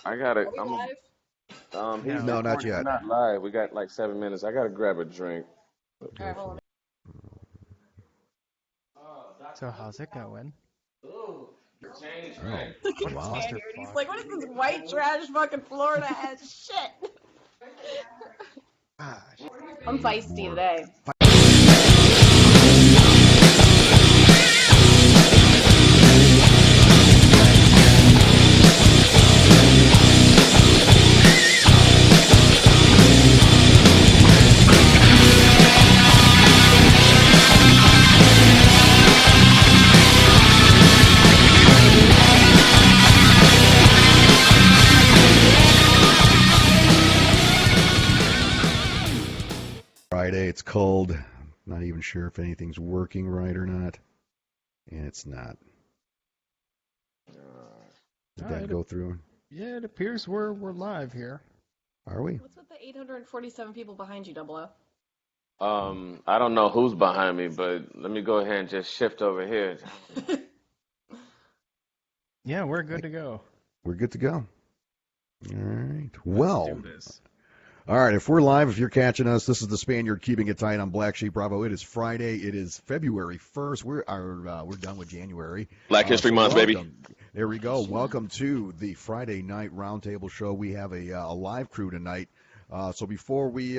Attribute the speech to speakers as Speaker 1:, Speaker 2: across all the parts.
Speaker 1: I gotta.
Speaker 2: Are we
Speaker 1: I'm.
Speaker 2: live?
Speaker 1: He's
Speaker 3: No, not
Speaker 1: recording. We're
Speaker 3: yet.
Speaker 1: not live. We got like 7 minutes. I gotta grab a drink.
Speaker 2: All right, hold on.
Speaker 4: So how's it going?
Speaker 1: Ooh, change,
Speaker 3: Oh,
Speaker 1: man.
Speaker 2: Look at
Speaker 3: wow.
Speaker 2: Tanner. He's like, what is this white trash fucking Florida ass shit?
Speaker 4: Gosh.
Speaker 2: I'm feisty today.
Speaker 3: Friday, it's cold. Not even sure if anything's working right or not. And it's not. Did that go through?
Speaker 4: Yeah, it appears we're live here.
Speaker 3: Are we?
Speaker 2: What's with the 847 people behind you, Double O?
Speaker 1: I don't know who's behind me, but let me go ahead and just shift over here.
Speaker 4: Yeah, we're good to go.
Speaker 3: We're good to go. All right.
Speaker 4: Let's
Speaker 3: Well,
Speaker 4: do this.
Speaker 3: all right. If we're live, if you're catching us, this is the Spaniard keeping it tight on BlackSheep Bravo. It is Friday. It is February 1st. We're done with January.
Speaker 1: Black History Month, baby.
Speaker 3: There we go. Welcome to the Friday night roundtable show. We have a live crew tonight. So before we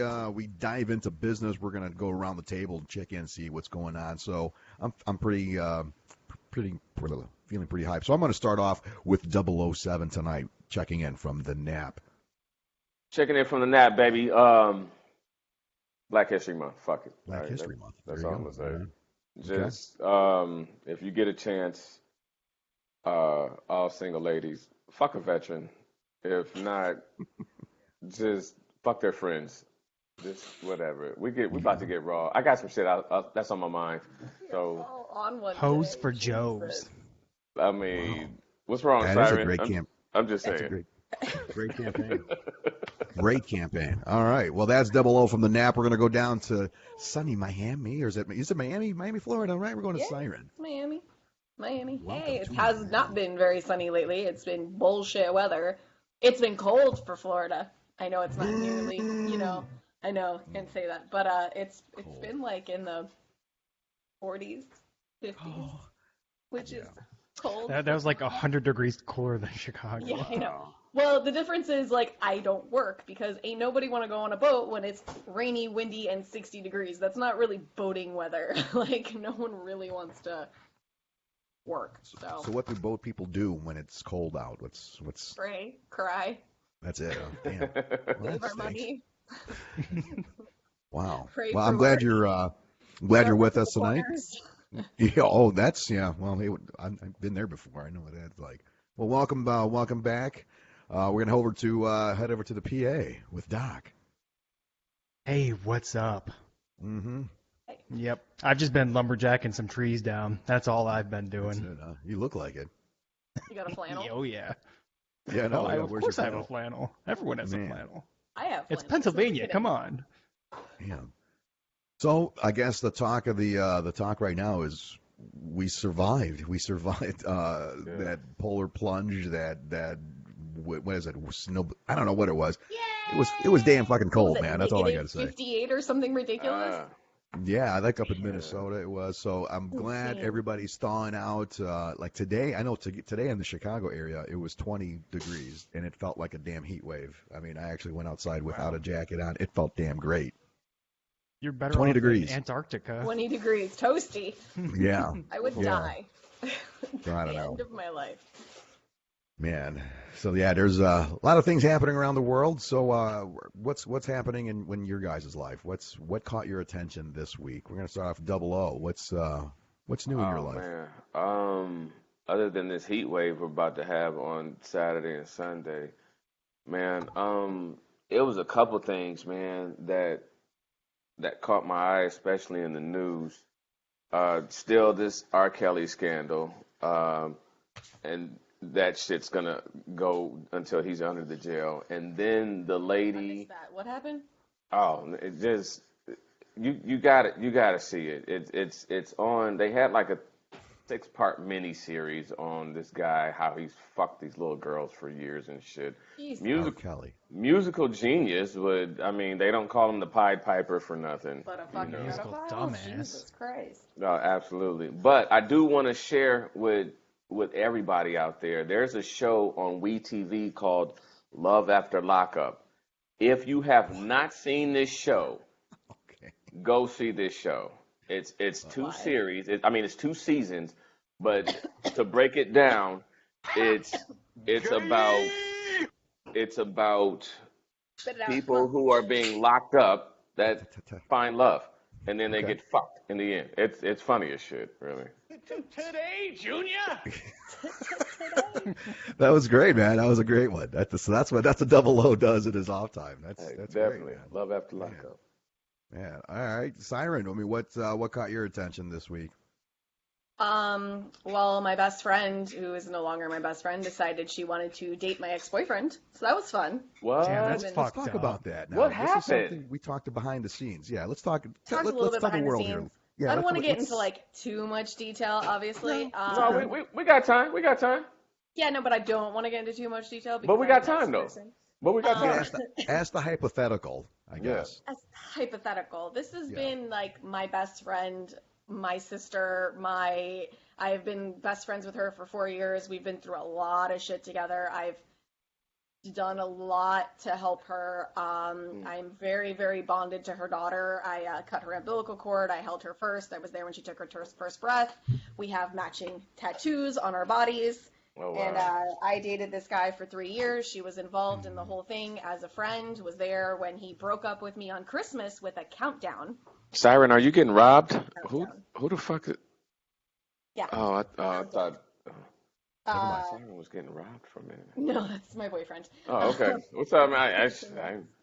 Speaker 3: dive into business, we're gonna go around the table and check in, see what's going on. So I'm feeling pretty hyped. So I'm gonna start off with 007 tonight, checking in from the nap.
Speaker 1: Checking in from the nap, baby. Black History Month. Fuck it.
Speaker 3: Black
Speaker 1: All right,
Speaker 3: History Month.
Speaker 1: That's
Speaker 3: There
Speaker 1: all
Speaker 3: you
Speaker 1: I'm
Speaker 3: go.
Speaker 1: gonna say.
Speaker 3: Okay.
Speaker 1: Just if you get a chance, all single ladies, fuck a veteran. If not, just fuck their friends. Just whatever. We about to get raw. I got some shit that's on my mind. So
Speaker 2: All on one
Speaker 4: Hose
Speaker 2: today.
Speaker 4: for
Speaker 2: Jesus.
Speaker 4: Joes.
Speaker 1: I mean, what's wrong,
Speaker 3: That is a
Speaker 1: Siren?
Speaker 3: great camp.
Speaker 1: I'm just
Speaker 3: That's a
Speaker 1: saying.
Speaker 3: great campaign. Great campaign. All right. Well, that's 00 from the nap. We're going to go down to sunny Miami. Or is it Miami? Miami, Florida, right? We're going to
Speaker 2: Yeah,
Speaker 3: Siren.
Speaker 2: it's Miami. Miami.
Speaker 3: Welcome
Speaker 2: Hey, it
Speaker 3: to
Speaker 2: has
Speaker 3: Miami.
Speaker 2: not been very sunny lately. It's been bullshit weather. It's been cold for Florida. I know it's not nearly, I know, can't say that. But it's
Speaker 3: Cold.
Speaker 2: been like in the 40s, 50s, which is cold.
Speaker 4: That was like 100 degrees cooler than Chicago.
Speaker 2: Yeah, I know. Well, the difference is, like, I don't work because ain't nobody want to go on a boat when it's rainy, windy, and 60 degrees. That's not really boating weather. Like, no one really wants to work. So
Speaker 3: So what do boat people do when it's cold out? What's
Speaker 2: pray, cry,
Speaker 3: That's it. Huh? Damn. Well,
Speaker 2: save
Speaker 3: that
Speaker 2: our
Speaker 3: stinks.
Speaker 2: money.
Speaker 3: Wow.
Speaker 2: Pray
Speaker 3: Well,
Speaker 2: for
Speaker 3: I'm glad
Speaker 2: work.
Speaker 3: you're with
Speaker 2: Our
Speaker 3: us tonight.
Speaker 2: corners.
Speaker 3: Yeah. Oh, that's yeah. Well, I've been there before. I know what that's like. Well, welcome back. We're gonna head over to the PA with Doc.
Speaker 4: Hey, what's up?
Speaker 3: Mm-hmm.
Speaker 4: Yep. I've just been lumberjacking some trees down. That's all I've been
Speaker 3: That's
Speaker 4: doing.
Speaker 3: it, huh? You look like it.
Speaker 2: You got a flannel?
Speaker 4: Oh, yeah.
Speaker 3: Yeah. No.
Speaker 4: Oh,
Speaker 3: Yeah.
Speaker 4: of
Speaker 3: Where's
Speaker 4: course
Speaker 3: your
Speaker 4: I have a flannel. Everyone has
Speaker 3: Man.
Speaker 4: a flannel.
Speaker 2: I have
Speaker 4: It's
Speaker 2: flannel.
Speaker 4: Pennsylvania.
Speaker 2: Look at
Speaker 4: Come
Speaker 2: it.
Speaker 4: on.
Speaker 3: Yeah. So I guess the talk right now is we survived. We survived that polar plunge. What is it? Snow? I don't know what it was. It was damn fucking
Speaker 2: What
Speaker 3: cold,
Speaker 2: was it,
Speaker 3: man. That's all I gotta say.
Speaker 2: -58 or something ridiculous?
Speaker 3: Yeah, I think up in Minnesota it was. So I'm glad
Speaker 2: Insane.
Speaker 3: everybody's thawing out. Like today, I know today in the Chicago area it was 20 degrees and it felt like a damn heat wave. I mean, I actually went outside without a jacket on. It felt damn great.
Speaker 4: You're better
Speaker 3: 20
Speaker 4: off
Speaker 3: degrees.
Speaker 4: in Antarctica.
Speaker 2: 20 degrees, toasty.
Speaker 3: Yeah.
Speaker 2: I would
Speaker 3: Yeah.
Speaker 2: die.
Speaker 3: I don't know.
Speaker 2: End of my life.
Speaker 3: Man, so yeah, there's a lot of things happening around the world. So, what's happening in your guys' life? What caught your attention this week? We're gonna start off 00. What's new in your life?
Speaker 1: Man. Other than this heat wave we're about to have on Saturday and Sunday, man, it was a couple things, man, that caught my eye, especially in the news. Still this R. Kelly scandal, and that shit's gonna go until he's under the jail. And then the
Speaker 2: I
Speaker 1: lady,
Speaker 2: missed that. What happened?
Speaker 1: oh, it just you got to see it. It's on. They had like 6-part mini series on this guy, how he's fucked these little girls for years and shit.
Speaker 2: Jesus.
Speaker 3: R.
Speaker 1: Music,
Speaker 3: Kelly.
Speaker 1: musical genius would, I mean, they don't call him the Pied Piper for nothing,
Speaker 2: But a
Speaker 1: you
Speaker 2: fucking
Speaker 1: know.
Speaker 4: Musical
Speaker 2: pedophile?
Speaker 4: dumbass.
Speaker 2: Jesus Christ.
Speaker 1: No, absolutely. But I do want to share with everybody out there. There's a show on WeTV called Love After Lockup. If you have not seen this show,
Speaker 3: Okay.
Speaker 1: go see this show. It's two
Speaker 2: Why?
Speaker 1: series. I mean, it's 2 seasons, but to break it down, it's it's about it's about
Speaker 2: Spit it out.
Speaker 1: people who are being locked up that
Speaker 3: Ta-ta-ta.
Speaker 1: find love, and then they
Speaker 3: Okay.
Speaker 1: get fucked in the end. It's funny as shit, really.
Speaker 5: Today, Junior.
Speaker 3: That was great, man. That was a great one. That's what a double O does in his off time. That's
Speaker 1: Hey,
Speaker 3: that's
Speaker 1: definitely
Speaker 3: great,
Speaker 1: Love After
Speaker 3: Man.
Speaker 1: Lockup.
Speaker 3: man. All right, Siren. I mean, what caught your attention this week?
Speaker 2: Well, my best friend, who is no longer my best friend, decided she wanted to date my ex-boyfriend. So that was fun.
Speaker 1: What?
Speaker 4: Damn, that's
Speaker 2: Let's
Speaker 3: Let's
Speaker 4: fucked
Speaker 3: talk
Speaker 4: up.
Speaker 3: about that now.
Speaker 1: What
Speaker 3: This is
Speaker 1: happened?
Speaker 3: something we talked behind the scenes. Yeah, let's talk.
Speaker 2: Talked a little
Speaker 3: let's
Speaker 2: bit
Speaker 3: tell the
Speaker 2: behind the
Speaker 3: world here.
Speaker 2: scenes.
Speaker 3: Yeah,
Speaker 2: I don't want to get
Speaker 3: let's-
Speaker 2: into like too much detail, obviously.
Speaker 1: No, we got time. We got time.
Speaker 2: Yeah, no, but I don't want to get into too much detail because
Speaker 1: But we
Speaker 2: I'm
Speaker 1: got
Speaker 2: a nice
Speaker 1: time, though.
Speaker 2: person.
Speaker 1: But we got
Speaker 3: Yeah,
Speaker 1: time.
Speaker 3: ask the hypothetical, I guess.
Speaker 2: As hypothetical, this has
Speaker 3: Yeah.
Speaker 2: been like my best friend, my sister, I've been best friends with her for 4 years. We've been through a lot of shit together. I've done a lot to help her. I'm very, very bonded to her daughter. I cut her umbilical cord. I held her first. I was there when she took her first breath. We have matching tattoos on our bodies.
Speaker 1: Oh,
Speaker 2: And
Speaker 1: wow.
Speaker 2: I dated this guy for 3 years. She was involved in the whole thing as a friend, was there when he broke up with me on Christmas with a countdown.
Speaker 1: Siren, are you getting robbed? Who
Speaker 2: Countdown.
Speaker 1: who the fuck?
Speaker 2: Yeah.
Speaker 1: Oh, I thought
Speaker 2: Uh,
Speaker 1: Siren was getting robbed for a minute.
Speaker 2: no, that's my boyfriend.
Speaker 1: Oh, okay. What's up, man?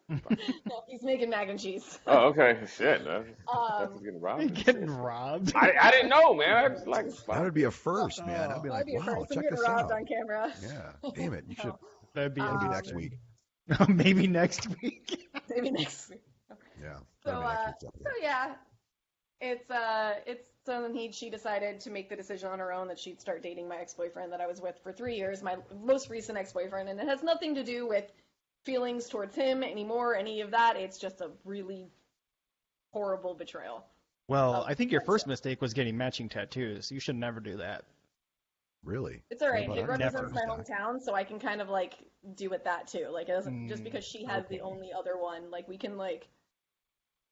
Speaker 2: No, he's making mac and cheese.
Speaker 1: Oh, okay. Shit. I thought he was getting robbed. and
Speaker 4: Getting
Speaker 1: shit.
Speaker 4: robbed.
Speaker 1: I didn't know, man. I was like,
Speaker 3: That would be a first, man. I'd be like,
Speaker 2: That'd be a
Speaker 3: wow,
Speaker 2: first. I'm
Speaker 3: check
Speaker 2: getting
Speaker 3: this
Speaker 2: robbed
Speaker 3: out.
Speaker 2: on camera.
Speaker 3: Yeah, damn it. You should.
Speaker 4: That'd be
Speaker 3: That'll be
Speaker 2: Um,
Speaker 3: next week.
Speaker 4: maybe next week.
Speaker 2: Maybe next week.
Speaker 3: Yeah.
Speaker 2: So,
Speaker 3: that'll be next week's
Speaker 2: so
Speaker 3: episode.
Speaker 2: yeah, it's something she decided to make the decision on her own that she'd start dating my ex-boyfriend that I was with for 3 years, my most recent ex-boyfriend, and it has nothing to do with feelings towards him anymore, any of that. It's just a really horrible betrayal.
Speaker 4: Well,
Speaker 2: Oh,
Speaker 4: I think your
Speaker 2: that's
Speaker 4: first
Speaker 2: it.
Speaker 4: mistake was getting matching tattoos. You should never do that.
Speaker 3: Really?
Speaker 2: It's all right.
Speaker 3: What
Speaker 2: It
Speaker 3: about
Speaker 2: represents my
Speaker 3: never?
Speaker 2: hometown, so I can kind of like do with that too. Like it doesn't just because she has
Speaker 3: okay.
Speaker 2: the only other one, like we can like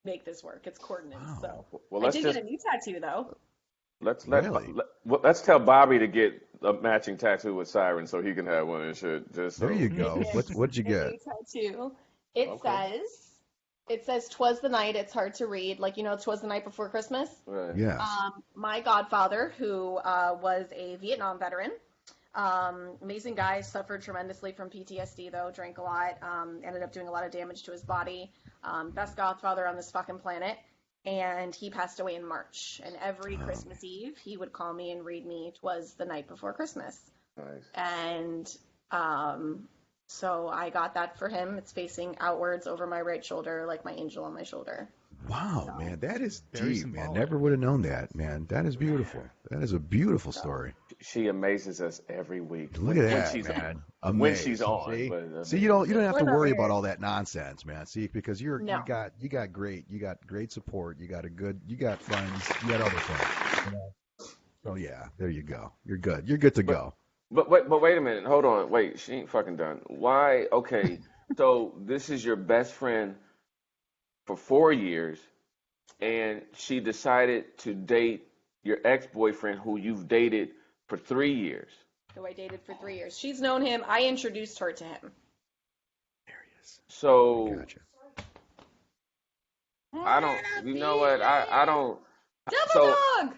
Speaker 2: make this work. It's coordinates.
Speaker 3: Wow.
Speaker 2: So
Speaker 1: well,
Speaker 2: I
Speaker 1: let's
Speaker 2: did
Speaker 1: just
Speaker 2: get a new tattoo though.
Speaker 3: Really?
Speaker 1: let's tell Bobby to get a matching tattoo with Siren so he can have one and shit. Just so.
Speaker 3: There you go. What'd you
Speaker 2: A
Speaker 3: get?
Speaker 2: new tattoo. It
Speaker 1: Okay.
Speaker 2: says "'Twas the night." It's hard to read. Like "'Twas the night before Christmas."
Speaker 1: Right.
Speaker 3: Yes.
Speaker 2: My godfather, who was a Vietnam veteran, amazing guy, suffered tremendously from PTSD though, drank a lot, ended up doing a lot of damage to his body. Best godfather on this fucking planet. And he passed away in March. And every Christmas Eve, he would call me and read me "'Twas the night before Christmas."
Speaker 1: Nice.
Speaker 2: And so I got that for him. It's facing outwards over my right shoulder, like my angel on my shoulder.
Speaker 3: Wow, man, that is
Speaker 4: Very
Speaker 3: deep, man.
Speaker 4: symbolic.
Speaker 3: Never would have known that, man. That is beautiful. That is a beautiful story.
Speaker 1: She amazes us every week.
Speaker 3: Look at
Speaker 1: when
Speaker 3: that,
Speaker 1: she's
Speaker 3: man.
Speaker 1: on. When
Speaker 3: Amazed.
Speaker 1: she's on.
Speaker 3: See?
Speaker 1: But,
Speaker 3: See, you don't have to
Speaker 2: We're not
Speaker 3: worry
Speaker 2: married.
Speaker 3: about all that nonsense, man. See, because you
Speaker 2: No.
Speaker 3: got great support. You got friends. You got other friends. You know? So yeah, there you go. You're good. You're good to go.
Speaker 1: But wait a minute. Hold on. Wait, she ain't fucking done. Why? Okay, so this is your best friend for 4 years, and she decided to date your ex-boyfriend who you've dated for 3 years.
Speaker 2: Who I dated for 3 years. She's known him. I introduced her to him.
Speaker 3: There he is.
Speaker 1: So
Speaker 3: Gotcha.
Speaker 1: I don't. You know what? I don't.
Speaker 2: Double
Speaker 1: So
Speaker 2: dog!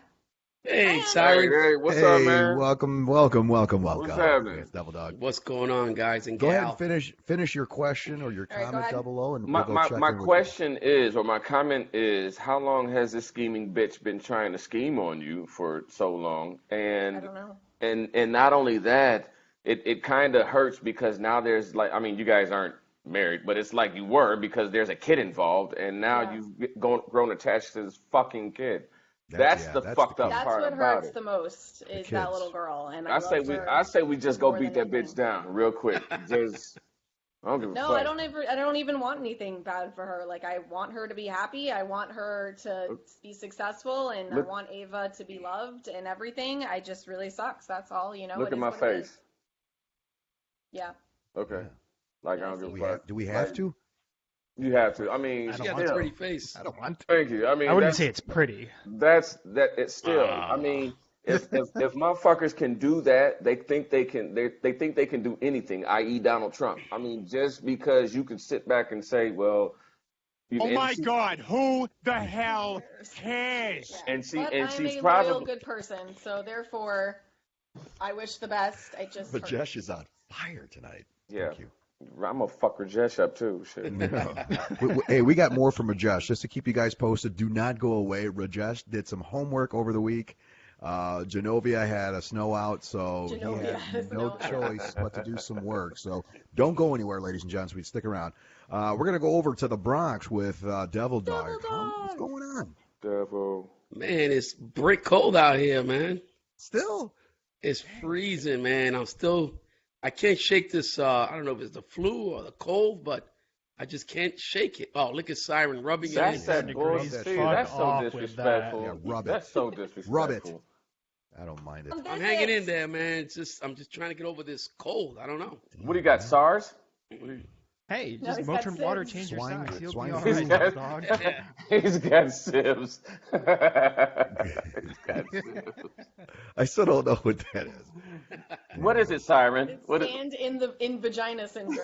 Speaker 5: Hey,
Speaker 1: hey,
Speaker 5: Siren.
Speaker 1: hey, what's
Speaker 3: hey,
Speaker 1: up, man?
Speaker 3: welcome.
Speaker 1: What's happening?
Speaker 3: It's Double Dog.
Speaker 5: What's going on, guys and
Speaker 3: Go ahead
Speaker 5: gal?
Speaker 3: and finish your question or your
Speaker 2: All right, go
Speaker 3: comment,
Speaker 2: ahead.
Speaker 3: Double O, and
Speaker 1: My
Speaker 3: we'll go
Speaker 1: my
Speaker 3: check
Speaker 1: my
Speaker 3: in with
Speaker 1: question is, or my comment is, how long has this scheming bitch been trying to scheme on you for so long?
Speaker 2: I
Speaker 1: And
Speaker 2: don't know.
Speaker 1: and not only that, it kind of hurts because now there's like, I mean, you guys aren't married, but it's like you were because there's a kid involved, and now
Speaker 2: Yeah.
Speaker 1: you've grown attached to this fucking kid. That's the
Speaker 3: That's
Speaker 1: fucked
Speaker 3: the
Speaker 1: up
Speaker 3: key.
Speaker 2: That's
Speaker 1: part
Speaker 2: what
Speaker 1: about
Speaker 2: hurts
Speaker 1: it.
Speaker 2: the most is that
Speaker 3: kids.
Speaker 2: little girl, and I
Speaker 1: I say
Speaker 2: loved
Speaker 1: we,
Speaker 2: her
Speaker 1: I say we just go
Speaker 2: more
Speaker 1: beat
Speaker 2: than
Speaker 1: that bitch
Speaker 2: anything.
Speaker 1: down real quick. Just, I don't give a
Speaker 2: No, I
Speaker 1: fuck.
Speaker 2: don't ever. I don't even want anything bad for her. Like I want her to be happy. I want her to be successful, and I
Speaker 1: Look,
Speaker 2: want Ava to be loved and everything. I just really sucks. That's all. You know,
Speaker 1: look
Speaker 2: it
Speaker 1: at
Speaker 2: is
Speaker 1: my
Speaker 2: what it is.
Speaker 1: face.
Speaker 2: Yeah.
Speaker 1: Okay.
Speaker 3: Yeah.
Speaker 1: Like I
Speaker 2: Yeah, I
Speaker 1: don't
Speaker 2: see.
Speaker 1: give a fuck.
Speaker 3: Do we have
Speaker 1: Like
Speaker 3: to?
Speaker 1: you have to. I mean,
Speaker 4: I
Speaker 5: She
Speaker 4: don't
Speaker 5: got
Speaker 4: want
Speaker 5: a
Speaker 4: to.
Speaker 1: still.
Speaker 5: pretty face.
Speaker 3: I don't want to.
Speaker 1: Thank you. I
Speaker 4: I
Speaker 1: mean,
Speaker 4: wouldn't say it's pretty.
Speaker 1: that's that. It's still. I
Speaker 5: Ah.
Speaker 1: mean, if motherfuckers can do that, they think they can. They think they can do anything, i.e., Donald Trump. I mean, just because you can sit back and say, well, you
Speaker 6: Oh
Speaker 1: and
Speaker 6: my God, who the hell cares?
Speaker 2: Yeah. But
Speaker 1: and
Speaker 2: I'm
Speaker 1: she's
Speaker 2: a loyal,
Speaker 1: probably
Speaker 2: good person, so therefore, I wish the best. I just hurt.
Speaker 3: Rajesh is on fire tonight.
Speaker 1: yeah.
Speaker 3: Thank you.
Speaker 1: I'm gonna fuck Rajesh up too. Shit.
Speaker 3: Yeah. Hey, we got more from Rajesh. Just to keep you guys posted, do not go away. Rajesh did some homework over the week. Genovia had a snow out, so
Speaker 2: Genovia
Speaker 3: he
Speaker 2: has
Speaker 3: had no
Speaker 2: snow.
Speaker 3: choice but to do some work. So don't go anywhere, ladies and gents. We stick around. We're going to go over to the Bronx with Devil Dog.
Speaker 2: Devil
Speaker 3: What's
Speaker 2: Dog.
Speaker 3: going on?
Speaker 1: Devil.
Speaker 5: Man, it's brick cold out here, man.
Speaker 3: Still?
Speaker 5: It's freezing, man. I can't shake this. I don't know if it's the flu or the cold, but I just can't shake it. Oh, look at Siren rubbing it
Speaker 1: That's
Speaker 5: in.
Speaker 1: that
Speaker 4: degrees.
Speaker 1: bullshit.
Speaker 3: Fuck
Speaker 1: That's so
Speaker 4: off with
Speaker 1: disrespectful.
Speaker 3: that. Yeah, rub it.
Speaker 1: That's so disrespectful.
Speaker 3: Rub it. I don't mind it.
Speaker 5: I'm hanging in there, man. I'm just trying to get over this cold. I don't know.
Speaker 1: What do you got? SARS?
Speaker 4: Hey,
Speaker 2: No,
Speaker 4: just
Speaker 2: he's
Speaker 4: motor
Speaker 2: got
Speaker 4: water,
Speaker 2: sibs.
Speaker 4: change your
Speaker 3: Swine-
Speaker 4: size. You'll
Speaker 3: swine
Speaker 4: be all
Speaker 3: flu.
Speaker 1: He's
Speaker 4: right,
Speaker 1: got,
Speaker 4: dog.
Speaker 1: he's got sibs. He's got sibs.
Speaker 3: I still don't know what that is.
Speaker 1: What is it, Siren?
Speaker 2: It's
Speaker 1: What is,
Speaker 2: stand in vagina syndrome.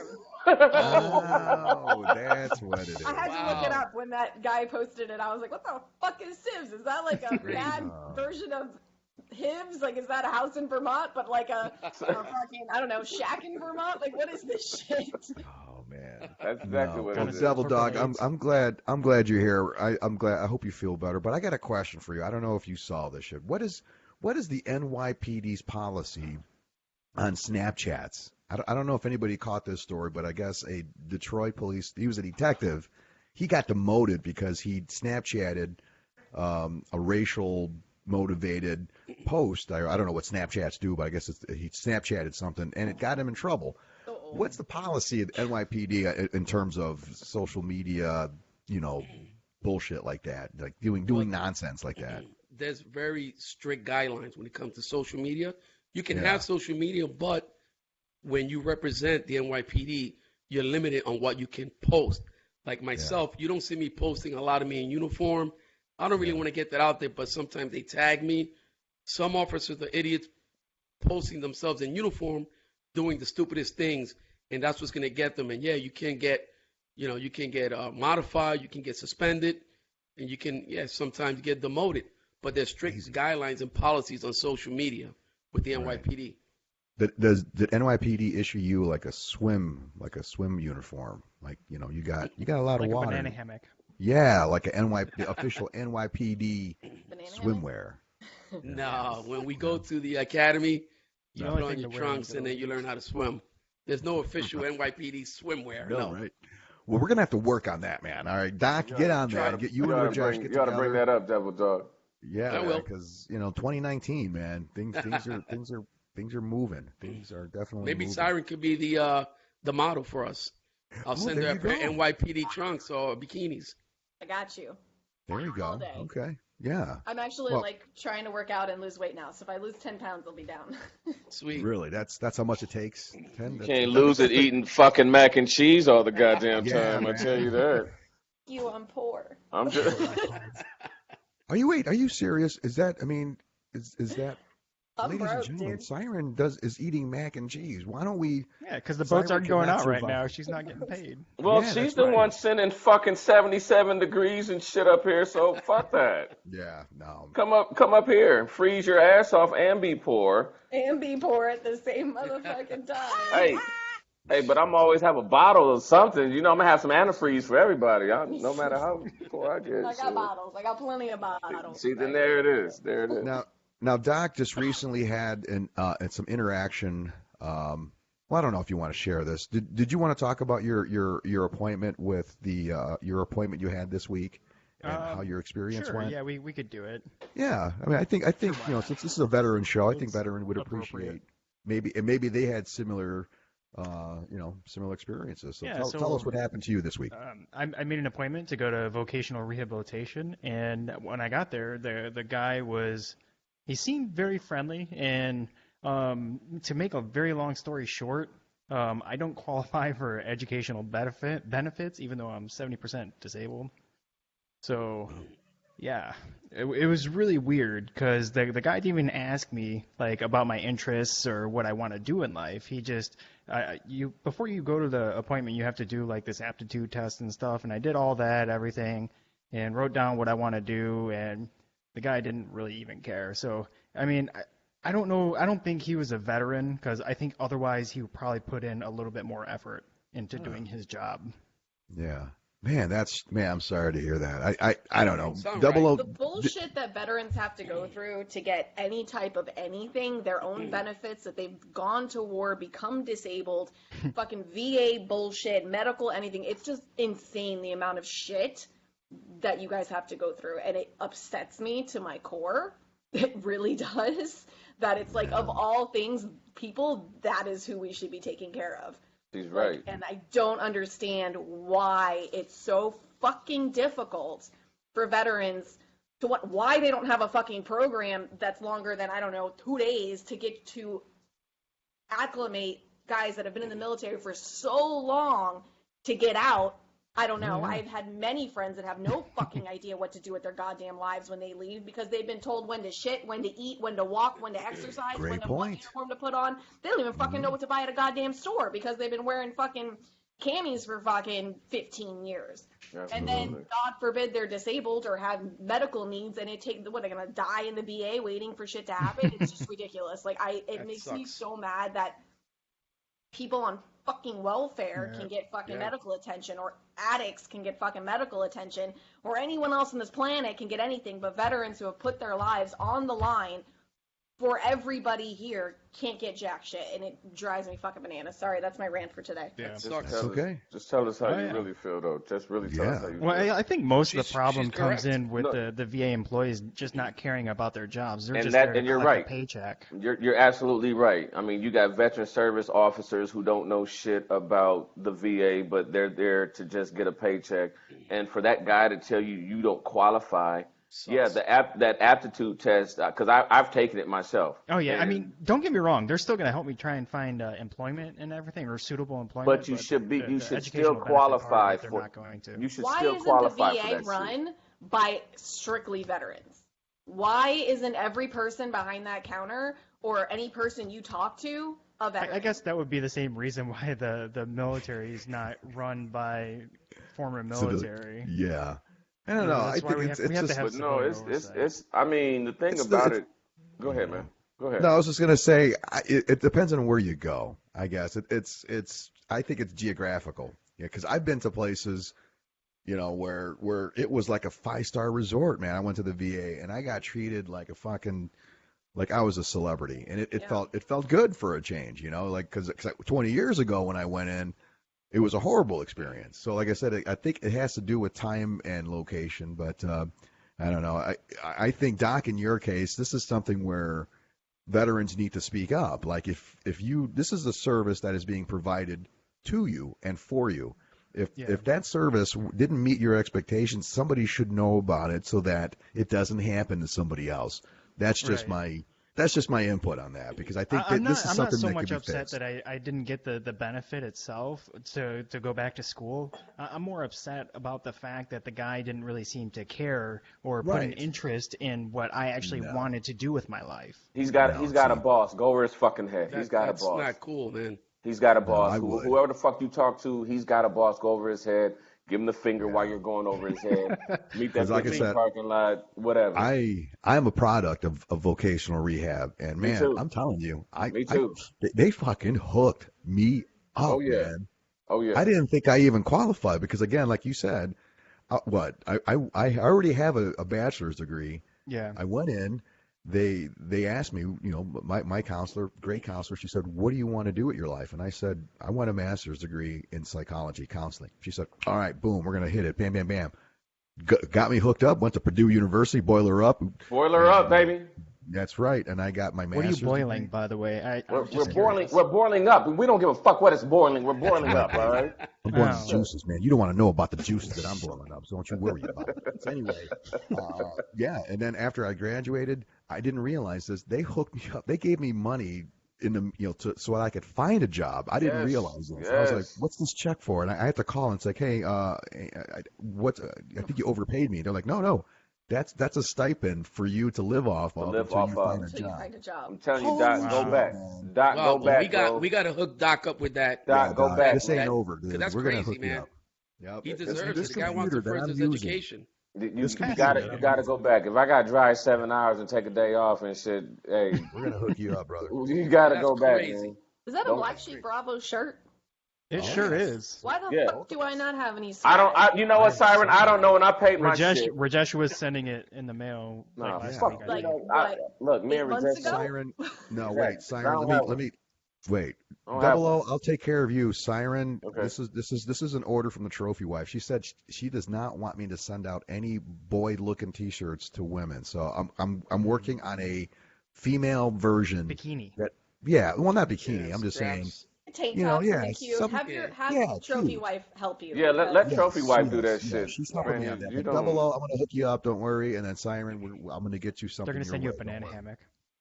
Speaker 3: Oh, that's what it is.
Speaker 2: I had to look it
Speaker 5: Wow.
Speaker 2: up when that guy posted it. I was like, what the fuck is SIVs? Is that like a bad version of HIVs? Like, is that a house in Vermont, but like a fucking, I don't know, shack in Vermont? Like, what is this shit?
Speaker 3: Oh man.
Speaker 1: that's exactly
Speaker 3: No.
Speaker 1: what
Speaker 3: Well,
Speaker 1: it is.
Speaker 3: Devil Dog,
Speaker 4: AIDS.
Speaker 3: I'm glad you're here. I'm glad. I hope you feel better. But I got a question for you. I don't know if you saw this shit. What is the NYPD's policy on Snapchats? I don't know if anybody caught this story, but I guess a Detroit police. He was a detective. He got demoted because he Snapchatted a racial motivated post. I don't know what Snapchats do, but I guess he Snapchatted something and it got him in trouble.
Speaker 2: Uh-oh.
Speaker 3: What's the policy of the NYPD in terms of social media, bullshit like that, like doing nonsense like that?
Speaker 5: There's very strict guidelines when it comes to social media. You can
Speaker 3: Yeah.
Speaker 5: have social media, but when you represent the NYPD, you're limited on what you can post. Like myself, you don't see me posting a lot of me in uniform. I don't really want to get that out there, but sometimes they tag me. Some officers are idiots posting themselves in uniform, doing the stupidest things, and that's what's going to get them. And yeah, you can get, modified, you can get suspended, and you can, sometimes get demoted. But there's strict guidelines and policies on social media with the NYPD.
Speaker 3: Did NYPD issue you like a swim uniform? Like, you got a lot
Speaker 4: Like
Speaker 3: of
Speaker 4: a
Speaker 3: water.
Speaker 4: banana hammock.
Speaker 3: Yeah, like the official NYPD
Speaker 2: Banana
Speaker 3: swimwear.
Speaker 5: No, when we go to the academy, you
Speaker 4: The
Speaker 5: put
Speaker 4: only
Speaker 5: on
Speaker 4: thing
Speaker 5: your
Speaker 4: to wear when you
Speaker 5: trunks
Speaker 4: go
Speaker 5: and then you learn how to swim. There's no official NYPD swimwear. No.
Speaker 3: Right. Well, we're gonna have to work on that, man. All right, Doc, get on that. Get you and Rajesh get
Speaker 1: You
Speaker 3: together.
Speaker 1: gotta bring that up, Devil Dog.
Speaker 3: Yeah,
Speaker 5: I will.
Speaker 3: because 2019, man, things are moving. Things are definitely
Speaker 5: Maybe
Speaker 3: moving.
Speaker 5: Siren could be the model for us. I'll send her
Speaker 3: there
Speaker 5: a
Speaker 3: you
Speaker 5: pair of
Speaker 3: go.
Speaker 5: NYPD trunks or bikinis.
Speaker 2: I got you.
Speaker 3: There you
Speaker 2: all
Speaker 3: go.
Speaker 2: day.
Speaker 3: Okay. Yeah.
Speaker 2: I'm actually
Speaker 3: Well-
Speaker 2: like trying to work out and lose weight now. So if I lose 10 pounds, I'll be down.
Speaker 5: Sweet.
Speaker 3: Really, that's how much it takes. 10.
Speaker 1: You can't lose it eating fucking mac and cheese all the goddamn
Speaker 3: Yeah,
Speaker 1: time. I
Speaker 3: man.
Speaker 1: tell you that.
Speaker 2: I'm poor.
Speaker 1: I'm just.
Speaker 3: Are you serious? Is that? I mean, is that?
Speaker 2: I'm
Speaker 3: Ladies and
Speaker 2: broke,
Speaker 3: gentlemen,
Speaker 2: dude.
Speaker 3: Siren is eating mac and cheese. Why don't we?
Speaker 4: Yeah, because the
Speaker 3: Siren
Speaker 4: boats aren't going
Speaker 3: cannot
Speaker 4: out right
Speaker 3: survive.
Speaker 4: now. She's not getting paid.
Speaker 1: Well,
Speaker 3: Yeah,
Speaker 1: she's
Speaker 3: that's
Speaker 1: the
Speaker 3: right.
Speaker 1: one sending fucking 77 degrees and shit up here, so fuck that.
Speaker 3: Yeah. No.
Speaker 1: Come up here, freeze your ass off, and be poor.
Speaker 2: And be poor at the same motherfucking time.
Speaker 1: Hey, but I'm always have a bottle of something. I'm gonna have some antifreeze for everybody. No matter how poor I get.
Speaker 2: I got
Speaker 1: shit.
Speaker 2: bottles. I got plenty of bottles.
Speaker 1: See, then there it is. There it is.
Speaker 3: Now, Doc just recently had some interaction. Well, I don't know if you want to share this. Did you want to talk about your appointment with your appointment you had this week and how your experience
Speaker 4: Sure,
Speaker 3: went?
Speaker 4: yeah, we could do it.
Speaker 3: Yeah, I mean, I think since this is a veteran show, I think
Speaker 4: It's
Speaker 3: veteran would
Speaker 4: appropriate.
Speaker 3: appreciate maybe they had similar similar experiences. So
Speaker 4: Yeah,
Speaker 3: tell us
Speaker 4: so
Speaker 3: what happened to you this week.
Speaker 4: I made an appointment to go to vocational rehabilitation, and when I got there, the guy he seemed very friendly, and to make a very long story short, I don't qualify for educational benefits, even though I'm 70% disabled. So, yeah, it was really weird because the guy didn't even ask me like about my interests or what I want to do in life. He just before you go to the appointment, you have to do like this aptitude test and stuff, and I did all that, everything, and wrote down what I want to do, and the guy didn't really even care. So, I mean, I don't know. I don't think he was a veteran because I think otherwise he would probably put in a little bit more effort into doing his job.
Speaker 3: Yeah, man, I'm sorry to hear that. I don't know.
Speaker 5: Sound
Speaker 3: Double
Speaker 5: right.
Speaker 3: O.
Speaker 2: The bullshit that veterans have to go through to get any type of anything, their own benefits, that they've gone to war, become disabled, fucking VA bullshit, medical anything. It's just insane the amount of shit that you guys have to go through, and it upsets me to my core. It really does. That it's like, of all things, people, that is who we should be taking care of.
Speaker 1: She's right.
Speaker 2: And I don't understand why it's so fucking difficult for veterans to why they don't have a fucking program that's longer than, I don't know, 2 days to get to acclimate guys that have been in the military for so long to get out. I don't know. I've had many friends that have no fucking idea what to do with their goddamn lives when they leave because they've been told when to shit, when to eat, when to walk, when to exercise,
Speaker 3: Great
Speaker 2: what
Speaker 3: point.
Speaker 2: uniform to put on. They don't even fucking know what to buy at a goddamn store because they've been wearing fucking camis for fucking 15 years.
Speaker 1: Absolutely.
Speaker 2: And then, God forbid, they're disabled or have medical needs, and they're gonna die in the VA waiting for shit to happen? It's just ridiculous. Like, it makes me so mad that people on fucking welfare can get fucking medical attention, or addicts can get fucking medical attention, or anyone else on this planet can get anything, but veterans who have put their lives on the line for everybody here can't get jack shit, and it drives me fucking bananas. Sorry, that's my rant for today.
Speaker 4: Yeah.
Speaker 5: Sucks.
Speaker 1: Just tell us how
Speaker 4: Oh,
Speaker 1: you
Speaker 4: yeah.
Speaker 1: really feel, though. Just really tell us how you
Speaker 4: Well,
Speaker 1: feel.
Speaker 4: I think most of the
Speaker 5: She's
Speaker 4: problem comes
Speaker 5: correct.
Speaker 4: in with
Speaker 1: No.
Speaker 4: the VA employees just not caring about their jobs. They're
Speaker 1: And
Speaker 4: just
Speaker 1: that-
Speaker 4: there to
Speaker 1: and you're
Speaker 4: collect a
Speaker 1: right.
Speaker 4: paycheck.
Speaker 1: You're absolutely right. I mean, you got veteran service officers who don't know shit about the VA, but they're there to just get a paycheck. And for that guy to tell you you don't qualify, yeah,
Speaker 5: Sucks.
Speaker 1: that aptitude test, because I've taken it myself.
Speaker 4: Oh yeah, I
Speaker 1: And-
Speaker 4: mean, don't get me wrong. They're still going to help me try and find employment and everything, or suitable employment.
Speaker 1: But you should be,
Speaker 4: the
Speaker 1: you should
Speaker 4: educational
Speaker 1: still
Speaker 4: benefit part of
Speaker 1: qualify
Speaker 4: it, they're
Speaker 1: for.
Speaker 4: not going to.
Speaker 1: You should
Speaker 2: Why
Speaker 1: still
Speaker 2: isn't
Speaker 1: qualify
Speaker 2: the
Speaker 1: for
Speaker 2: VA
Speaker 1: that shit.
Speaker 2: run by strictly veterans? Why isn't every person behind that counter or any person you talk to a veteran?
Speaker 4: I guess that would be the same reason why the military is not run by former military.
Speaker 3: Yeah. I don't know. I
Speaker 4: That's why
Speaker 3: think
Speaker 4: we
Speaker 3: it's
Speaker 4: have to
Speaker 3: just.
Speaker 4: have
Speaker 1: But no,
Speaker 4: civilian oversight.
Speaker 1: it's. I mean, the thing
Speaker 3: It's
Speaker 1: about it. Go ahead, man. Go ahead.
Speaker 3: No, I was just gonna say it depends on where you go. I guess it's. I think it's geographical. Yeah, because I've been to places, where it was like a 5-star resort. Man, I went to the VA and I got treated like a fucking. Like I was a celebrity, and it felt good for a change, like because 20 years ago when I went in, it was a horrible experience. So like I said, I think it has to do with time and location, but I don't know. I think, Doc, in your case, this is something where veterans need to speak up. Like if this is a service that is being provided to you and for you. If that service didn't meet your expectations, somebody should know about it so that it doesn't happen to somebody else. That's just my input on that, because I think that this is something
Speaker 4: I'm
Speaker 3: that
Speaker 4: not
Speaker 3: could
Speaker 4: so
Speaker 3: be
Speaker 4: much upset
Speaker 3: fixed.
Speaker 4: that I didn't get the benefit itself to go back to school. I'm more upset about the fact that the guy didn't really seem to care or put an
Speaker 3: Right.
Speaker 4: interest in what I actually wanted to do with my life.
Speaker 1: He's got a
Speaker 3: see.
Speaker 1: boss. Go over his fucking head. He's got a
Speaker 5: That's
Speaker 1: boss.
Speaker 5: not cool, man.
Speaker 1: He's got a boss.
Speaker 3: I would.
Speaker 1: Whoever the fuck you talk to, he's got a boss. Go over his head. Give him the finger while you're going over his head. Meet that
Speaker 3: 'Cause like I
Speaker 1: bitch in the
Speaker 3: said,
Speaker 1: parking lot. Whatever.
Speaker 3: I'm a product of vocational rehab, and
Speaker 1: Me
Speaker 3: man,
Speaker 1: too.
Speaker 3: I'm telling you,
Speaker 1: Me too.
Speaker 3: they fucking hooked me up,
Speaker 1: Oh, yeah.
Speaker 3: man.
Speaker 1: Oh yeah.
Speaker 3: I didn't think I even qualified because, again, like you said, I already have a bachelor's degree.
Speaker 4: Yeah.
Speaker 3: I went in. They asked me, my counselor, great counselor, she said, "What do you want to do with your life?" And I said, "I want a master's degree in psychology counseling." She said, "All right, boom, we're gonna hit it, bam, bam, bam." got me hooked up. Went to Purdue University, boiler up.
Speaker 1: Boiler up, baby.
Speaker 3: That's right, and I got my
Speaker 4: What are you
Speaker 3: master's
Speaker 4: boiling,
Speaker 3: degree.
Speaker 4: by the way?
Speaker 1: We're,
Speaker 4: I'm
Speaker 1: we're
Speaker 4: just
Speaker 1: boiling.
Speaker 4: curious.
Speaker 1: We're boiling up. We don't give a fuck what it's boiling. We're boiling up. All right.
Speaker 3: I'm boiling
Speaker 4: Oh.
Speaker 3: juices, man. You don't want to know about the juices that I'm boiling up, so don't you worry about it. So anyway, yeah. And then after I graduated, I didn't realize this. They hooked me up. They gave me money in the so I could find a job. I didn't
Speaker 1: Yes,
Speaker 3: realize this. I was like,
Speaker 1: yes.
Speaker 3: "What's this check for?" And I had to call and say, "Hey, what? I think you overpaid me." They're like, "No. That's a stipend for you to live off
Speaker 1: To
Speaker 3: of
Speaker 1: live
Speaker 3: until
Speaker 1: off
Speaker 3: you
Speaker 1: of.
Speaker 3: find a
Speaker 2: Until you
Speaker 3: job."
Speaker 2: find a job.
Speaker 1: I'm telling you,
Speaker 3: Holy
Speaker 1: Doc,
Speaker 4: shit,
Speaker 1: go back.
Speaker 3: man.
Speaker 1: Doc,
Speaker 5: Wow,
Speaker 1: go
Speaker 5: but
Speaker 1: back, bro.
Speaker 5: we got to hook Doc up with that.
Speaker 3: Yeah,
Speaker 1: Doc, go
Speaker 3: Doc,
Speaker 1: back,
Speaker 3: this ain't
Speaker 1: man.
Speaker 3: over,
Speaker 5: Because
Speaker 3: dude.
Speaker 5: that's
Speaker 3: We're gonna
Speaker 5: crazy,
Speaker 3: hook you
Speaker 5: man.
Speaker 3: up. Yep.
Speaker 5: He
Speaker 3: This,
Speaker 5: deserves
Speaker 3: this
Speaker 5: it. The guy wants to
Speaker 3: computer that
Speaker 5: further
Speaker 3: I'm
Speaker 5: his
Speaker 3: using.
Speaker 5: education.
Speaker 1: You,
Speaker 3: This
Speaker 1: you
Speaker 3: computer
Speaker 1: gotta
Speaker 3: that
Speaker 1: you
Speaker 3: I'm
Speaker 1: gotta
Speaker 3: using.
Speaker 1: go back. If I gotta drive 7 hours and take a day off and shit, hey,
Speaker 3: We're gonna hook you up, brother.
Speaker 1: you gotta
Speaker 5: That's
Speaker 1: go back,
Speaker 5: crazy.
Speaker 1: man.
Speaker 2: Is that a
Speaker 1: Don't.
Speaker 2: Black Sheep Bravo shirt?
Speaker 4: It
Speaker 3: Oh,
Speaker 4: sure
Speaker 3: yes.
Speaker 4: is.
Speaker 2: Why the
Speaker 1: Yeah.
Speaker 2: fuck do I not have any
Speaker 1: I don't.
Speaker 2: swag?
Speaker 1: You know what, Siren? I don't know when I paid my
Speaker 4: Rajesh,
Speaker 1: shit.
Speaker 4: Rajesh was sending it in the mail like
Speaker 1: Nah,
Speaker 4: last
Speaker 3: Yeah.
Speaker 1: fuck.
Speaker 4: week, I
Speaker 2: Like,
Speaker 4: think.
Speaker 1: Look, me
Speaker 2: 8
Speaker 1: and
Speaker 2: months
Speaker 1: Rajesh.
Speaker 2: ago?
Speaker 3: Siren, no,
Speaker 1: Yeah,
Speaker 3: wait,
Speaker 1: I
Speaker 3: Siren.
Speaker 1: don't
Speaker 3: Let
Speaker 1: have
Speaker 3: me
Speaker 1: one.
Speaker 3: wait.
Speaker 1: I don't have
Speaker 3: Double O,
Speaker 1: one.
Speaker 3: I'll take care of you, Siren.
Speaker 1: Okay.
Speaker 3: This is an order from the trophy wife. She said she does not want me to send out any boy-looking T-shirts to women. So I'm working on a female version.
Speaker 4: Bikini.
Speaker 3: That yeah, well not bikini.
Speaker 5: Yeah,
Speaker 3: I'm just saying.
Speaker 5: scraps.
Speaker 2: Tank
Speaker 3: You know,
Speaker 2: tops would
Speaker 3: yeah,
Speaker 2: be cute.
Speaker 3: some
Speaker 2: Have
Speaker 3: yeah,
Speaker 2: trophy
Speaker 3: cute.
Speaker 2: wife help you.
Speaker 1: Yeah, let
Speaker 2: because-
Speaker 1: Trophy Wife do that
Speaker 3: Yes,
Speaker 1: shit.
Speaker 3: she's helping
Speaker 1: Man,
Speaker 3: me on that.
Speaker 1: you
Speaker 3: But Double
Speaker 1: don't.
Speaker 3: O, I'm gonna hook you up. Don't worry. And then Siren, I'm gonna get you something.
Speaker 4: They're gonna
Speaker 3: your
Speaker 4: send you a
Speaker 3: way, don't
Speaker 4: banana
Speaker 3: worry.
Speaker 4: hammock.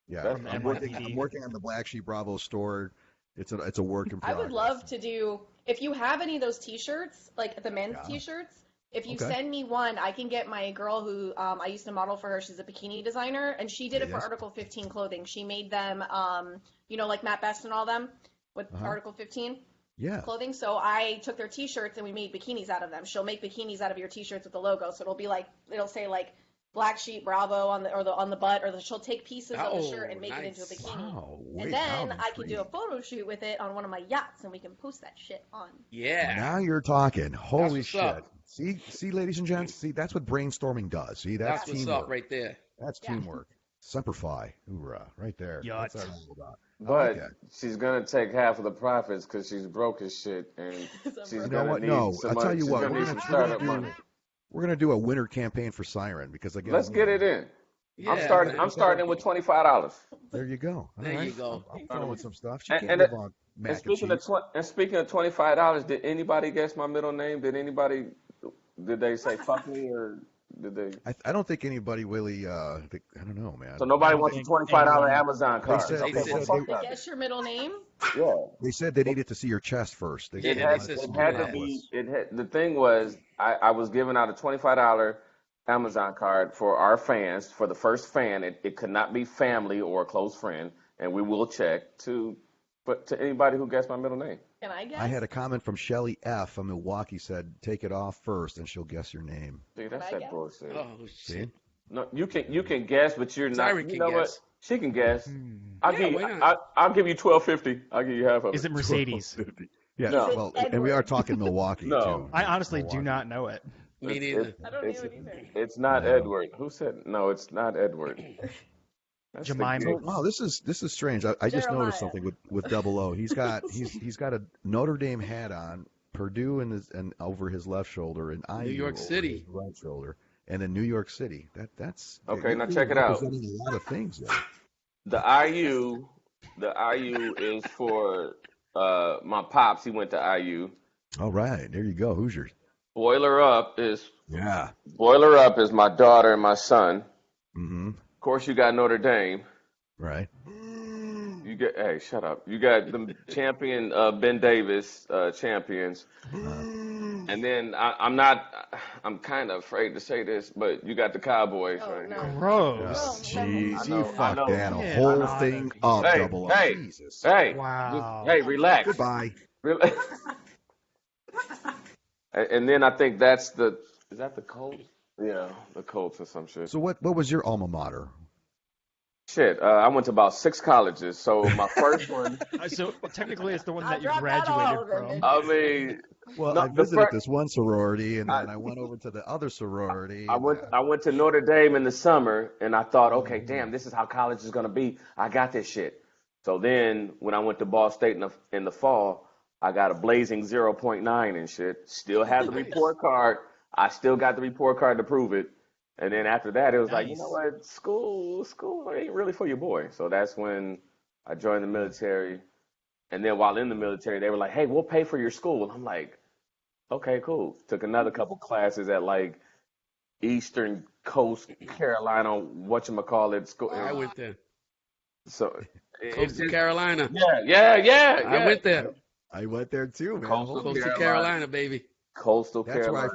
Speaker 3: Yeah,
Speaker 1: That's
Speaker 3: I'm
Speaker 4: NYPD.
Speaker 3: working on the Black Sheep Bravo store. It's a work in
Speaker 2: I
Speaker 3: progress.
Speaker 2: would love to do, if you have any of those t-shirts, like the men's
Speaker 3: Yeah.
Speaker 2: t-shirts, if you
Speaker 3: Okay.
Speaker 2: send me one, I can get my girl who I used to model for her. She's a bikini designer, and she did it for
Speaker 3: Yes.
Speaker 2: Article 15 clothing. She made them, like Matt Best and all them with
Speaker 3: Uh-huh.
Speaker 2: Article 15
Speaker 3: Yeah.
Speaker 2: clothing. So I took their t-shirts and we made bikinis out of them. She'll make bikinis out of your t-shirts with the logo. So it'll say like Black Sheep Bravo on the butt, or she'll take pieces of the shirt and make it into a
Speaker 5: nice.
Speaker 2: bikini.
Speaker 3: Wow.
Speaker 2: And then I can do a photo shoot with it on one of my yachts, and we can post that shit on.
Speaker 5: Yeah.
Speaker 3: Now you're talking. Holy
Speaker 5: what's
Speaker 3: shit.
Speaker 5: up.
Speaker 3: See, ladies and gents. See, that's what brainstorming does. See, that's
Speaker 5: That's what's
Speaker 3: teamwork.
Speaker 5: up right there.
Speaker 3: That's
Speaker 2: Yeah.
Speaker 3: teamwork. Semper Fi. Hoorah. Right there.
Speaker 4: Yacht.
Speaker 3: That's what I'm all about. I
Speaker 1: But
Speaker 3: like that.
Speaker 1: she's gonna take half of the profits because she's broke as shit, and she's
Speaker 2: You know
Speaker 1: gonna
Speaker 3: what?
Speaker 1: need
Speaker 3: No,
Speaker 1: some
Speaker 3: I'll
Speaker 1: money.
Speaker 3: tell you
Speaker 1: She's
Speaker 3: what,
Speaker 1: gonna
Speaker 3: we're
Speaker 1: need
Speaker 3: gonna-
Speaker 1: some
Speaker 3: we're gonna
Speaker 1: startup
Speaker 3: do-
Speaker 1: money.
Speaker 3: We're gonna do a winter campaign for Siren because again,
Speaker 1: Let's get it in.
Speaker 5: Yeah,
Speaker 1: I'm starting.
Speaker 5: man.
Speaker 1: I'm starting with $25.
Speaker 3: There you go. All
Speaker 5: There you
Speaker 3: right.
Speaker 5: go.
Speaker 3: I'm throwing some stuff. She
Speaker 1: And-
Speaker 3: can't
Speaker 1: and
Speaker 3: live
Speaker 1: it-
Speaker 3: on
Speaker 1: And
Speaker 3: mac and
Speaker 1: speaking of
Speaker 3: cheese.
Speaker 1: $25, did anybody guess my middle name? Did they say fuck me or did they?
Speaker 3: I don't think anybody really. I don't know, man.
Speaker 1: So nobody
Speaker 4: don't
Speaker 1: wants a
Speaker 4: think
Speaker 1: $25
Speaker 4: anyone-
Speaker 1: Amazon card.
Speaker 3: said-
Speaker 1: Okay,
Speaker 5: they
Speaker 1: well,
Speaker 5: said
Speaker 1: fuck
Speaker 2: They
Speaker 1: that.
Speaker 2: guess your middle name?
Speaker 1: Yeah.
Speaker 3: They said they needed to see your chest first. They
Speaker 5: Yeah,
Speaker 1: It
Speaker 3: said
Speaker 5: they
Speaker 1: had,
Speaker 5: said
Speaker 1: it
Speaker 5: some
Speaker 1: had to
Speaker 5: ass.
Speaker 1: be. The thing was, I was giving out a $25 Amazon card for our fans, for the first fan. It could not be family or a close friend, and we will check but to anybody who guessed my middle name.
Speaker 2: Can I guess?
Speaker 3: I had a comment from Shelly F. from Milwaukee said, "Take it off first, and she'll guess your name."
Speaker 1: See, that's
Speaker 2: I
Speaker 1: that
Speaker 2: guess?
Speaker 1: bullshit.
Speaker 5: Oh
Speaker 3: See?
Speaker 5: shit.
Speaker 1: No, you can guess, but you're not.
Speaker 5: Siren
Speaker 1: You
Speaker 5: can
Speaker 1: know what?
Speaker 5: guess.
Speaker 1: She can guess.
Speaker 4: Hmm.
Speaker 1: I'll
Speaker 5: Yeah,
Speaker 1: give you.
Speaker 5: why not?
Speaker 1: I'll give you $12.50. I'll give you half of
Speaker 4: Is it
Speaker 1: it.
Speaker 4: Mercedes?
Speaker 3: Yeah,
Speaker 1: No.
Speaker 3: well, and we are talking Milwaukee
Speaker 1: No.
Speaker 3: too.
Speaker 4: I honestly do
Speaker 3: Milwaukee.
Speaker 4: not know it.
Speaker 5: Me
Speaker 1: It's-
Speaker 5: neither.
Speaker 2: I don't
Speaker 1: it's,
Speaker 2: know it either.
Speaker 1: It's not
Speaker 3: No.
Speaker 1: Edward. Who said no? It's not Edward. That's the
Speaker 4: Jemima.
Speaker 1: gig.
Speaker 3: Wow, this is strange. I just
Speaker 2: Jeremiah.
Speaker 3: noticed something with Double O. He's got a Notre Dame hat on, Purdue and over his left shoulder, and IU
Speaker 5: York
Speaker 3: over
Speaker 5: City.
Speaker 3: his right shoulder, and then New York City. That's
Speaker 1: Okay,
Speaker 3: you're
Speaker 1: now
Speaker 3: really
Speaker 1: check it out.
Speaker 3: representing a lot of things there.
Speaker 1: The IU is for my pops. He went to IU.
Speaker 3: All right, there you go. Hoosiers.
Speaker 1: Boiler Up is
Speaker 3: Yeah.
Speaker 1: my daughter and my son.
Speaker 3: Mm-hmm.
Speaker 1: Of course, you got Notre Dame.
Speaker 3: Right.
Speaker 1: Hey, shut up. You got the champion Ben Davis champions, and then I'm kind of afraid to say this, but you got the Cowboys
Speaker 2: Oh,
Speaker 1: right
Speaker 2: no.
Speaker 1: here.
Speaker 4: Gross.
Speaker 2: Oh,
Speaker 3: Jeez,
Speaker 1: I
Speaker 3: you
Speaker 1: know, I
Speaker 3: fucked
Speaker 1: know.
Speaker 3: that
Speaker 4: Yeah,
Speaker 3: whole
Speaker 4: I
Speaker 3: thing
Speaker 4: know.
Speaker 3: up,
Speaker 1: Hey,
Speaker 3: Double O.
Speaker 1: hey,
Speaker 3: Jesus.
Speaker 1: Hey,
Speaker 4: Wow.
Speaker 1: hey, relax.
Speaker 3: Goodbye.
Speaker 1: Relax. And then I think is that the Colts? Yeah, the Colts or some shit.
Speaker 3: So what was your alma mater?
Speaker 1: Shit, I went to about 6 colleges. So my first one,
Speaker 4: So technically, it's the one
Speaker 2: I'll
Speaker 4: that you
Speaker 2: drop that all
Speaker 4: graduated
Speaker 2: of them.
Speaker 4: from.
Speaker 1: I mean,
Speaker 3: Well,
Speaker 1: No,
Speaker 3: I
Speaker 1: the
Speaker 3: visited
Speaker 1: fir-
Speaker 3: this one sorority, and then I went over to the other sorority.
Speaker 1: I went to Notre Dame in the summer, and I thought, okay, damn, this is how college is gonna be. I got this shit. So then, when I went to Ball State in the fall, I got a blazing 0.9 and shit. Still had the report card. I still got the report card to prove it. And then after that, it was like, you know
Speaker 5: Nice.
Speaker 1: what, school ain't really for your boy. So that's when I joined the military. And then while in the military, they were like, hey, we'll pay for your school. And I'm like, okay, cool. Took another couple classes at like Eastern Coast Carolina, whatchamacallit school.
Speaker 5: I went there.
Speaker 1: So it's
Speaker 5: Coastal
Speaker 1: just,
Speaker 5: Carolina.
Speaker 1: yeah.
Speaker 5: I went there.
Speaker 3: I went there too, man.
Speaker 1: Coastal
Speaker 3: Holy
Speaker 5: Coastal
Speaker 1: Carolina.
Speaker 5: Carolina, baby.
Speaker 1: Coastal
Speaker 3: That's where
Speaker 1: Carolina.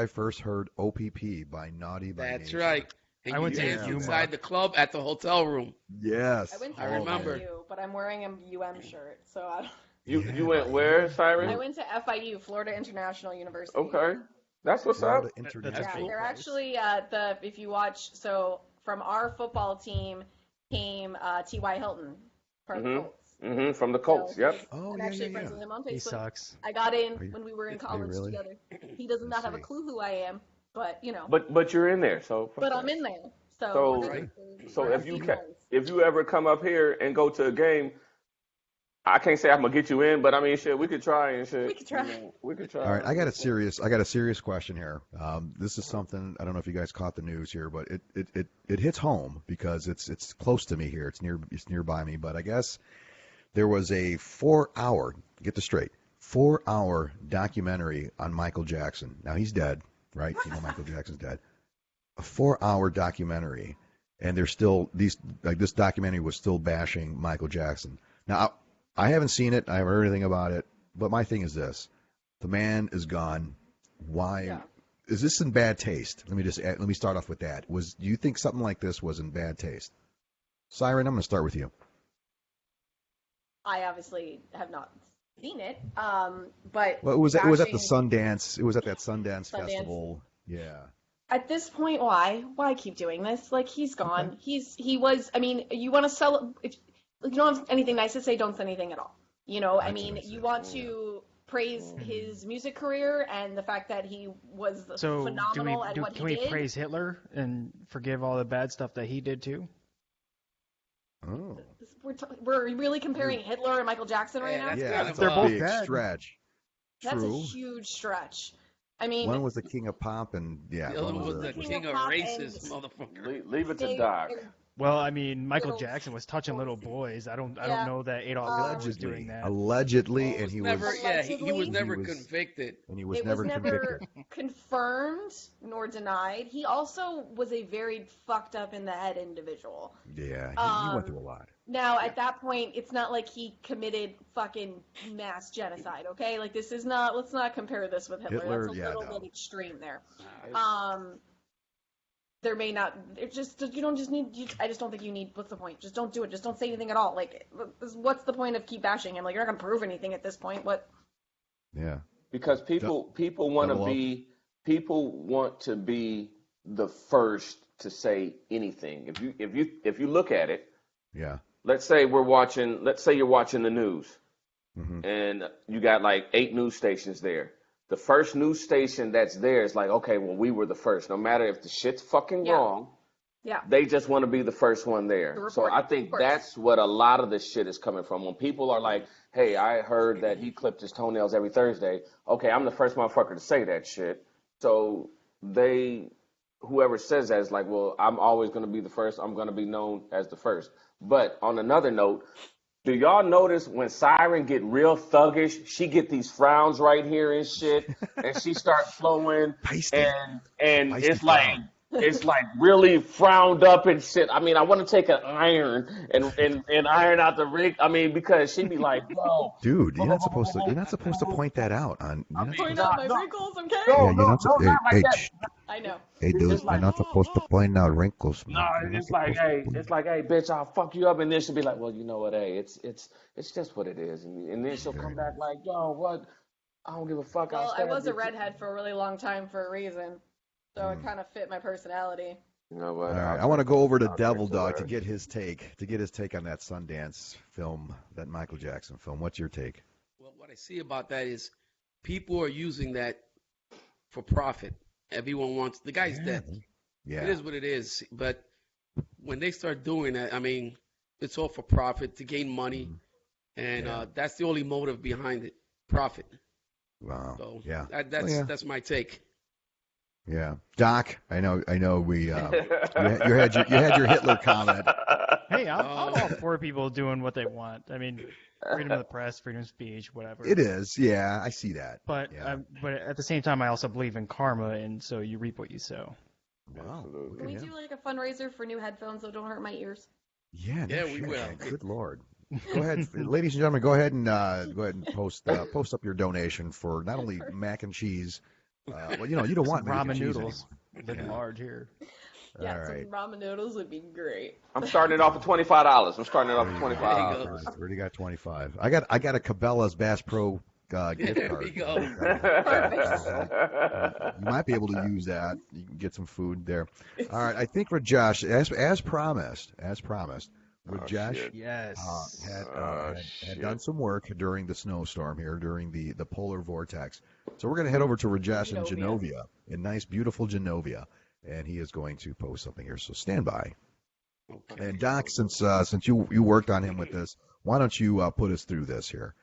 Speaker 3: I first heard OPP by Naughty by
Speaker 5: That's
Speaker 3: Nature.
Speaker 5: right. And
Speaker 4: I
Speaker 5: you
Speaker 4: went to
Speaker 5: danced
Speaker 4: Yuma.
Speaker 5: inside the club at the hotel room.
Speaker 3: Yes.
Speaker 2: I went to
Speaker 5: I remember.
Speaker 2: FIU, but I'm wearing a UM shirt, so I,
Speaker 1: You went where, Siren?
Speaker 2: I went to FIU, Florida International University.
Speaker 1: Okay. That's what's
Speaker 3: Florida
Speaker 1: up.
Speaker 3: International.
Speaker 4: That's
Speaker 2: Yeah,
Speaker 4: cool.
Speaker 2: they're actually if you watch, so from our football team came T.Y. Hilton, part of the Colts.
Speaker 1: From the Colts.
Speaker 2: So
Speaker 1: Yep.
Speaker 3: Oh,
Speaker 2: I'm
Speaker 3: yeah,
Speaker 2: actually
Speaker 3: yeah,
Speaker 2: friends
Speaker 3: yeah.
Speaker 2: with him on
Speaker 4: He
Speaker 2: Facebook.
Speaker 4: sucks.
Speaker 2: I got in
Speaker 3: Are you-
Speaker 2: when we were in
Speaker 3: are you
Speaker 2: college
Speaker 3: really?
Speaker 2: together. He does not have a
Speaker 3: see.
Speaker 2: clue who I am, but you know.
Speaker 1: But you're in there, so fuck
Speaker 2: But
Speaker 1: that.
Speaker 2: I'm in there. So,
Speaker 1: So-
Speaker 2: we're
Speaker 5: Right.
Speaker 2: good.
Speaker 1: So
Speaker 2: We're
Speaker 1: if you
Speaker 2: friends.
Speaker 1: if you ever come up here and go to a game, I can't say I'm gonna get you in, but I mean, shit, we could try and shit.
Speaker 2: We could try.
Speaker 1: You know, we could try.
Speaker 3: All right, I got a serious question here. This is something I don't know if you guys caught the news here, but it hits home because it's close to me here. It's nearby me, but I guess there was a 4-hour, get this straight, 4-hour documentary on Michael Jackson. Now he's dead, right? You know Michael Jackson's dead. A 4-hour documentary, and there's still this documentary was still bashing Michael Jackson. Now I haven't seen it, I haven't heard anything about it, but my thing is this: the man is gone. Why
Speaker 2: Yeah.
Speaker 3: is this in bad taste? Let me start off with that. Do you think something like this was in bad taste? Siren, I'm going to start with you.
Speaker 2: I obviously have not seen it, but
Speaker 3: Well, it was at the
Speaker 2: bashing-
Speaker 3: Sundance. It was at that Sundance
Speaker 2: Sundance.
Speaker 3: festival. Yeah.
Speaker 2: At this point, why keep doing this? Like, he's gone. He was. I mean, you want to sell. If you don't have anything nice to say, don't say anything at all. You know, I
Speaker 3: That's
Speaker 2: mean,
Speaker 3: what I
Speaker 2: you
Speaker 3: said.
Speaker 2: want to praise his music career and the fact that he was
Speaker 4: So
Speaker 2: phenomenal at what
Speaker 4: can
Speaker 2: he
Speaker 4: we
Speaker 2: did.
Speaker 4: praise Hitler and forgive all the bad stuff that he did too?
Speaker 3: Oh.
Speaker 2: We're really comparing Hitler and Michael Jackson right now.
Speaker 5: That's
Speaker 3: Yeah,
Speaker 5: kind
Speaker 3: that's
Speaker 5: of
Speaker 4: They're
Speaker 3: a
Speaker 4: both
Speaker 3: big
Speaker 4: bad.
Speaker 3: stretch.
Speaker 2: That's a
Speaker 3: True.
Speaker 2: huge stretch. I mean,
Speaker 3: One was the king of pop, and yeah,
Speaker 5: The other
Speaker 3: one
Speaker 5: one was
Speaker 3: was
Speaker 5: the
Speaker 3: a,
Speaker 5: king of
Speaker 2: Pop
Speaker 5: racist,
Speaker 2: and-
Speaker 5: motherfucker.
Speaker 1: Leave it to
Speaker 2: they-
Speaker 1: Doc.
Speaker 4: Well, I mean, Michael
Speaker 2: Little-
Speaker 4: Jackson was touching little boys. I don't
Speaker 2: Yeah.
Speaker 4: know that Adolf Hitler was doing that.
Speaker 3: allegedly, and
Speaker 5: He
Speaker 3: he
Speaker 5: was never,
Speaker 3: was,
Speaker 5: yeah, he was
Speaker 2: Allegedly.
Speaker 5: never
Speaker 3: He was-
Speaker 5: convicted.
Speaker 3: and he was
Speaker 2: It
Speaker 3: never
Speaker 2: was never
Speaker 3: convicted.
Speaker 2: confirmed nor denied. He also was a very fucked up in the head individual.
Speaker 3: Yeah, he went
Speaker 2: Um,
Speaker 3: through a lot.
Speaker 2: Now, at that point, it's not like he committed fucking mass genocide, okay? Like, this is not, let's not compare this with Hitler.
Speaker 3: Hitler,
Speaker 2: That's a
Speaker 3: yeah,
Speaker 2: little
Speaker 3: no.
Speaker 2: bit extreme there. There may not, it's just, you don't just need, I just don't think you need, what's the point? Just don't do it. Just don't say anything at all. Like, what's the point of keep bashing him? Like, you're not going to prove anything at this point. What?
Speaker 3: Yeah.
Speaker 1: Because people want to
Speaker 3: double up.
Speaker 1: people want to be the first to say anything. If you look at it,
Speaker 3: Yeah.
Speaker 1: let's say you're watching the news
Speaker 3: Hmm.
Speaker 1: and you got like 8 news stations there. The first news station that's there is like, okay, well, we were the first. No matter if the shit's fucking
Speaker 2: Yeah.
Speaker 1: wrong,
Speaker 2: Yeah.
Speaker 1: they just want to be the first one there.
Speaker 2: The
Speaker 1: So
Speaker 2: report,
Speaker 1: I
Speaker 2: of
Speaker 1: think
Speaker 2: course.
Speaker 1: that's what a lot of this shit is coming from. When people are like, hey, I heard that he clipped his toenails every Thursday. Okay, I'm the first motherfucker to say that shit. So whoever says that is like, well, I'm always going to be the first. I'm going to be known as the first. But on another note, do y'all notice when Siren get real thuggish, she get these frowns right here and shit, and she start flowing,
Speaker 3: Feisty.
Speaker 1: and
Speaker 3: Feisty
Speaker 1: it's like
Speaker 3: frown.
Speaker 1: it's like really frowned up and shit. I mean, I want to take an iron and iron out the rig. I mean, because she'd be like, bro,
Speaker 3: Dude, you're not supposed to point that out on. You're not
Speaker 2: Point
Speaker 3: supposed
Speaker 2: out my wrinkles, okay?
Speaker 3: yeah,
Speaker 1: no,
Speaker 3: you're not
Speaker 1: no, not like that.
Speaker 2: I know.
Speaker 3: Hey, dude,
Speaker 1: just like-
Speaker 3: you're not supposed to point out wrinkles.
Speaker 1: No, it's like, hey, bitch, I'll fuck you up, and then she'll be like, well, you know what, hey, it's just what it is, and then she'll come back like, yo, what? I don't give a fuck.
Speaker 2: Well, I
Speaker 1: stab
Speaker 2: was a
Speaker 1: bitches.
Speaker 2: redhead for a really long time for a reason, so it kind of fit my personality.
Speaker 1: You know what?
Speaker 3: All right, I want to go over to
Speaker 1: I'll
Speaker 3: Devil
Speaker 1: take the
Speaker 3: Dog to
Speaker 1: word.
Speaker 3: get his take on that Sundance film, that Michael Jackson film. What's your take?
Speaker 5: Well, what I see about that is people are using that for profit. Everyone wants, the guy's dead.
Speaker 3: Yeah.
Speaker 5: It is what it is. But when they start doing that, I mean, it's all for profit, to gain money. And
Speaker 3: Yeah.
Speaker 5: that's the only motive behind it, profit.
Speaker 3: Wow.
Speaker 5: So
Speaker 3: Yeah.
Speaker 5: that's
Speaker 3: yeah.
Speaker 5: that's my take.
Speaker 3: Yeah, Doc. I know. We you had your Hitler comment.
Speaker 4: Hey, I'm all for people doing what they want. I mean, freedom of the press, freedom of speech, whatever.
Speaker 3: It is. Yeah, I see that.
Speaker 4: But
Speaker 3: yeah.
Speaker 4: But at the same time, I also believe in karma, and so you reap what you sow.
Speaker 3: Wow.
Speaker 2: Can we do like a fundraiser for new headphones that don't hurt my ears?
Speaker 3: Yeah.
Speaker 5: Yeah,
Speaker 3: No
Speaker 5: we
Speaker 3: shit,
Speaker 5: will.
Speaker 3: man. Good Lord. Go ahead, ladies and gentlemen. Go ahead and post up your donation for not only mac and cheese. Well, you don't want mac and
Speaker 4: Ramen
Speaker 3: cheese
Speaker 4: noodles. Living large here.
Speaker 2: Yeah,
Speaker 3: All right.
Speaker 2: some ramen noodles would be great.
Speaker 1: I'm starting it off at $25. I'm starting it off at
Speaker 3: There you
Speaker 1: $25.
Speaker 3: go. Already got 25. I got a Cabela's Bass Pro gift
Speaker 5: There
Speaker 3: card.
Speaker 5: we go.
Speaker 3: You might be able to use that. You can get some food there. All right. I think Rajesh, as promised, Rajesh
Speaker 4: Yes.
Speaker 3: had done some work during the snowstorm here, during the polar vortex. So we're going to head over to Rajesh in Genovia, in nice, beautiful Genovia, and he is going to post something here. So stand by.
Speaker 5: Okay.
Speaker 3: And Doc, since you worked on him with this, why don't you put us through this here?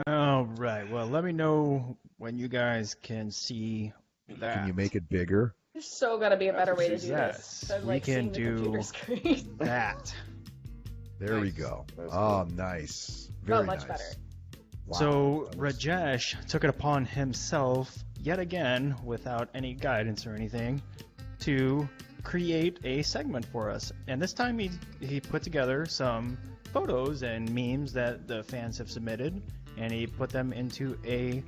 Speaker 4: All right. Well, let me know when you guys can see that.
Speaker 3: Can you make it bigger?
Speaker 2: There's so gotta be a better way to do
Speaker 4: Yes,
Speaker 2: this. Than,
Speaker 4: we
Speaker 2: like,
Speaker 4: can
Speaker 2: seeing the computer
Speaker 4: do
Speaker 2: screen.
Speaker 4: that?
Speaker 3: There we
Speaker 5: Nice.
Speaker 3: go.
Speaker 1: That's
Speaker 3: Oh, nice. Very
Speaker 2: much
Speaker 3: nice.
Speaker 2: better.
Speaker 3: Wow.
Speaker 4: So Rajesh took it upon himself, yet again, without any guidance or anything, to create a segment for us. And this time he put together some photos and memes that the fans have submitted, and he put them into a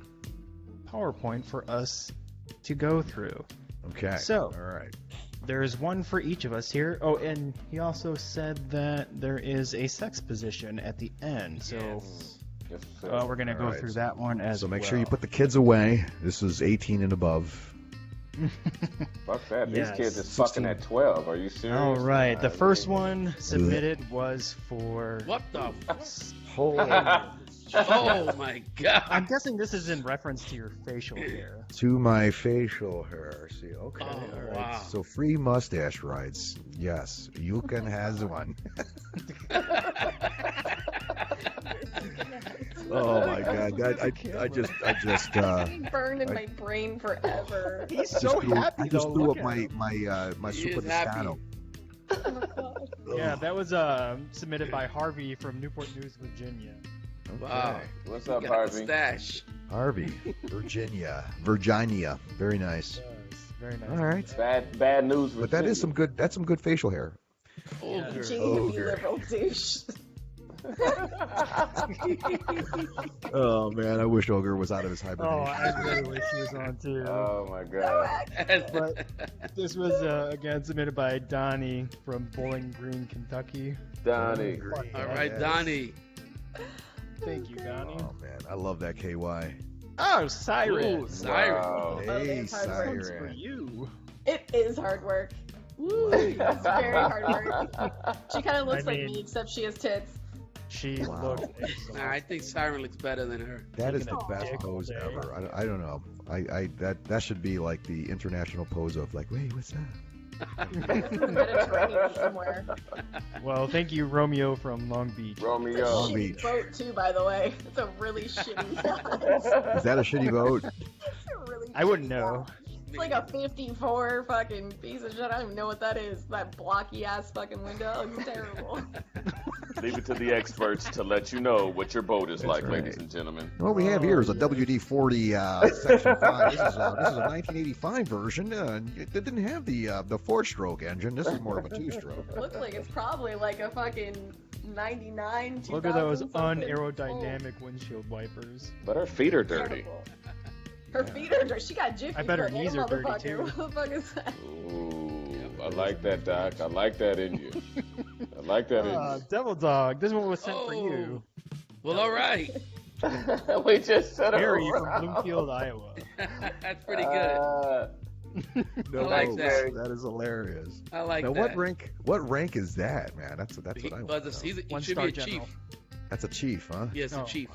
Speaker 4: PowerPoint for us to go through.
Speaker 3: Okay.
Speaker 4: So,
Speaker 3: all right.
Speaker 4: There's one for each of us here. Oh, and he also said that there is a sex position at the end. So we're going to go
Speaker 3: Alright.
Speaker 4: through that one as well.
Speaker 3: So make sure you put the kids away. This is 18 and above.
Speaker 1: Fuck that. These
Speaker 4: Yes.
Speaker 1: kids is fucking at 12. Are you serious?
Speaker 4: All right. The
Speaker 1: Nah,
Speaker 4: first
Speaker 1: man.
Speaker 4: one submitted was for...
Speaker 5: What the?
Speaker 3: Holy
Speaker 5: Oh my God.
Speaker 4: I'm guessing this is in reference to your facial hair.
Speaker 3: to my facial hair. See, okay.
Speaker 5: Oh,
Speaker 3: all right.
Speaker 5: wow.
Speaker 3: So free mustache rides. Yes, you can has one. Oh my God! I just
Speaker 2: It's burned in my brain forever.
Speaker 4: He's
Speaker 3: just
Speaker 4: so
Speaker 3: threw,
Speaker 4: happy,
Speaker 3: I just
Speaker 4: though.
Speaker 3: threw
Speaker 4: Look
Speaker 3: up
Speaker 4: at
Speaker 3: my
Speaker 4: him.
Speaker 3: my
Speaker 5: He
Speaker 3: super
Speaker 5: is happy.
Speaker 3: Destano.
Speaker 2: Oh my God.
Speaker 4: Yeah, that was submitted by Harvey from Newport News, Virginia.
Speaker 5: Wow.
Speaker 1: What's
Speaker 5: You
Speaker 1: up,
Speaker 5: got a
Speaker 1: Harvey?
Speaker 5: stash.
Speaker 3: Harvey, Virginia, very nice.
Speaker 4: Yes, very nice.
Speaker 3: All right,
Speaker 1: Bad news.
Speaker 3: but that is some good. That's some good facial hair.
Speaker 5: Older.
Speaker 2: Jamie would be
Speaker 3: Ogre.
Speaker 2: liberal douche.
Speaker 3: Oh man, I wish Ogre was out of his
Speaker 4: Oh,
Speaker 3: hibernation.
Speaker 4: I really wish he was on too.
Speaker 1: Oh my God.
Speaker 4: But this was again submitted by Donnie from Bowling Green, Kentucky.
Speaker 1: Donnie.
Speaker 5: All right,
Speaker 3: Yes.
Speaker 5: Donnie.
Speaker 4: Thank you, Donnie.
Speaker 3: Oh man, I love that KY.
Speaker 4: Oh, Siren.
Speaker 5: Ooh, Siren.
Speaker 1: Wow.
Speaker 3: Hey,
Speaker 2: it's hard work.
Speaker 4: One's for
Speaker 3: Siren.
Speaker 4: you.
Speaker 2: It is hard work. Woo, it's very hard work. She kind of looks
Speaker 4: I
Speaker 2: like
Speaker 4: mean-
Speaker 2: me, except she has tits.
Speaker 4: She
Speaker 3: Wow.
Speaker 4: looked
Speaker 5: Nah, I think Siren looks better than her.
Speaker 3: That is the
Speaker 4: Taking a
Speaker 3: best
Speaker 4: dick
Speaker 3: pose
Speaker 4: all day.
Speaker 3: ever. I don't know. That should be like the international pose of like, wait, what's that?
Speaker 2: Mediterranean somewhere.
Speaker 4: Well, thank you, Romeo from Long Beach.
Speaker 2: It's a
Speaker 1: Romeo.
Speaker 3: Long
Speaker 2: shitty
Speaker 3: Beach.
Speaker 2: boat too, by the way. It's a really shitty size.
Speaker 3: Is that a shitty boat?
Speaker 2: It's a really
Speaker 4: I wouldn't
Speaker 2: shitty
Speaker 4: know.
Speaker 2: size. It's like a 54 fucking piece of shit. I don't even know what that is. That blocky ass fucking window. It's terrible.
Speaker 1: Leave it to the experts to let you know what your boat is
Speaker 3: That's
Speaker 1: like,
Speaker 3: right.
Speaker 1: ladies and gentlemen.
Speaker 3: What we have here is a WD-40 Section 5. This is a 1985 version. It didn't have the four-stroke engine. This is more of a two-stroke.
Speaker 2: It looks like it's probably like a fucking 99, 2000
Speaker 4: Look at those
Speaker 2: something.
Speaker 4: unaerodynamic windshield wipers.
Speaker 1: But her feet are dirty.
Speaker 2: Terrible. Her feet are dirty. She got jiffy
Speaker 4: I bet her
Speaker 2: foot,
Speaker 4: knees are dirty,
Speaker 2: motherfucker.
Speaker 4: too.
Speaker 2: What the fuck is that?
Speaker 1: Ooh, I like that, Doc. I like that in you. I like that in
Speaker 4: Devil Dog, this one was sent for you.
Speaker 5: Well, all right.
Speaker 1: you. We just said it.
Speaker 4: Harry from Bloomfield, Iowa.
Speaker 5: That's pretty good.
Speaker 3: No,
Speaker 5: I like that.
Speaker 3: That is hilarious.
Speaker 5: I like
Speaker 3: Now,
Speaker 5: that.
Speaker 3: what rank is that, man? That's what
Speaker 5: He,
Speaker 3: I want.
Speaker 5: but
Speaker 3: to know.
Speaker 5: he should be
Speaker 4: One-star
Speaker 5: a
Speaker 4: general.
Speaker 5: chief.
Speaker 3: That's a chief, huh?
Speaker 5: Yes, a
Speaker 4: Oh.
Speaker 5: chief.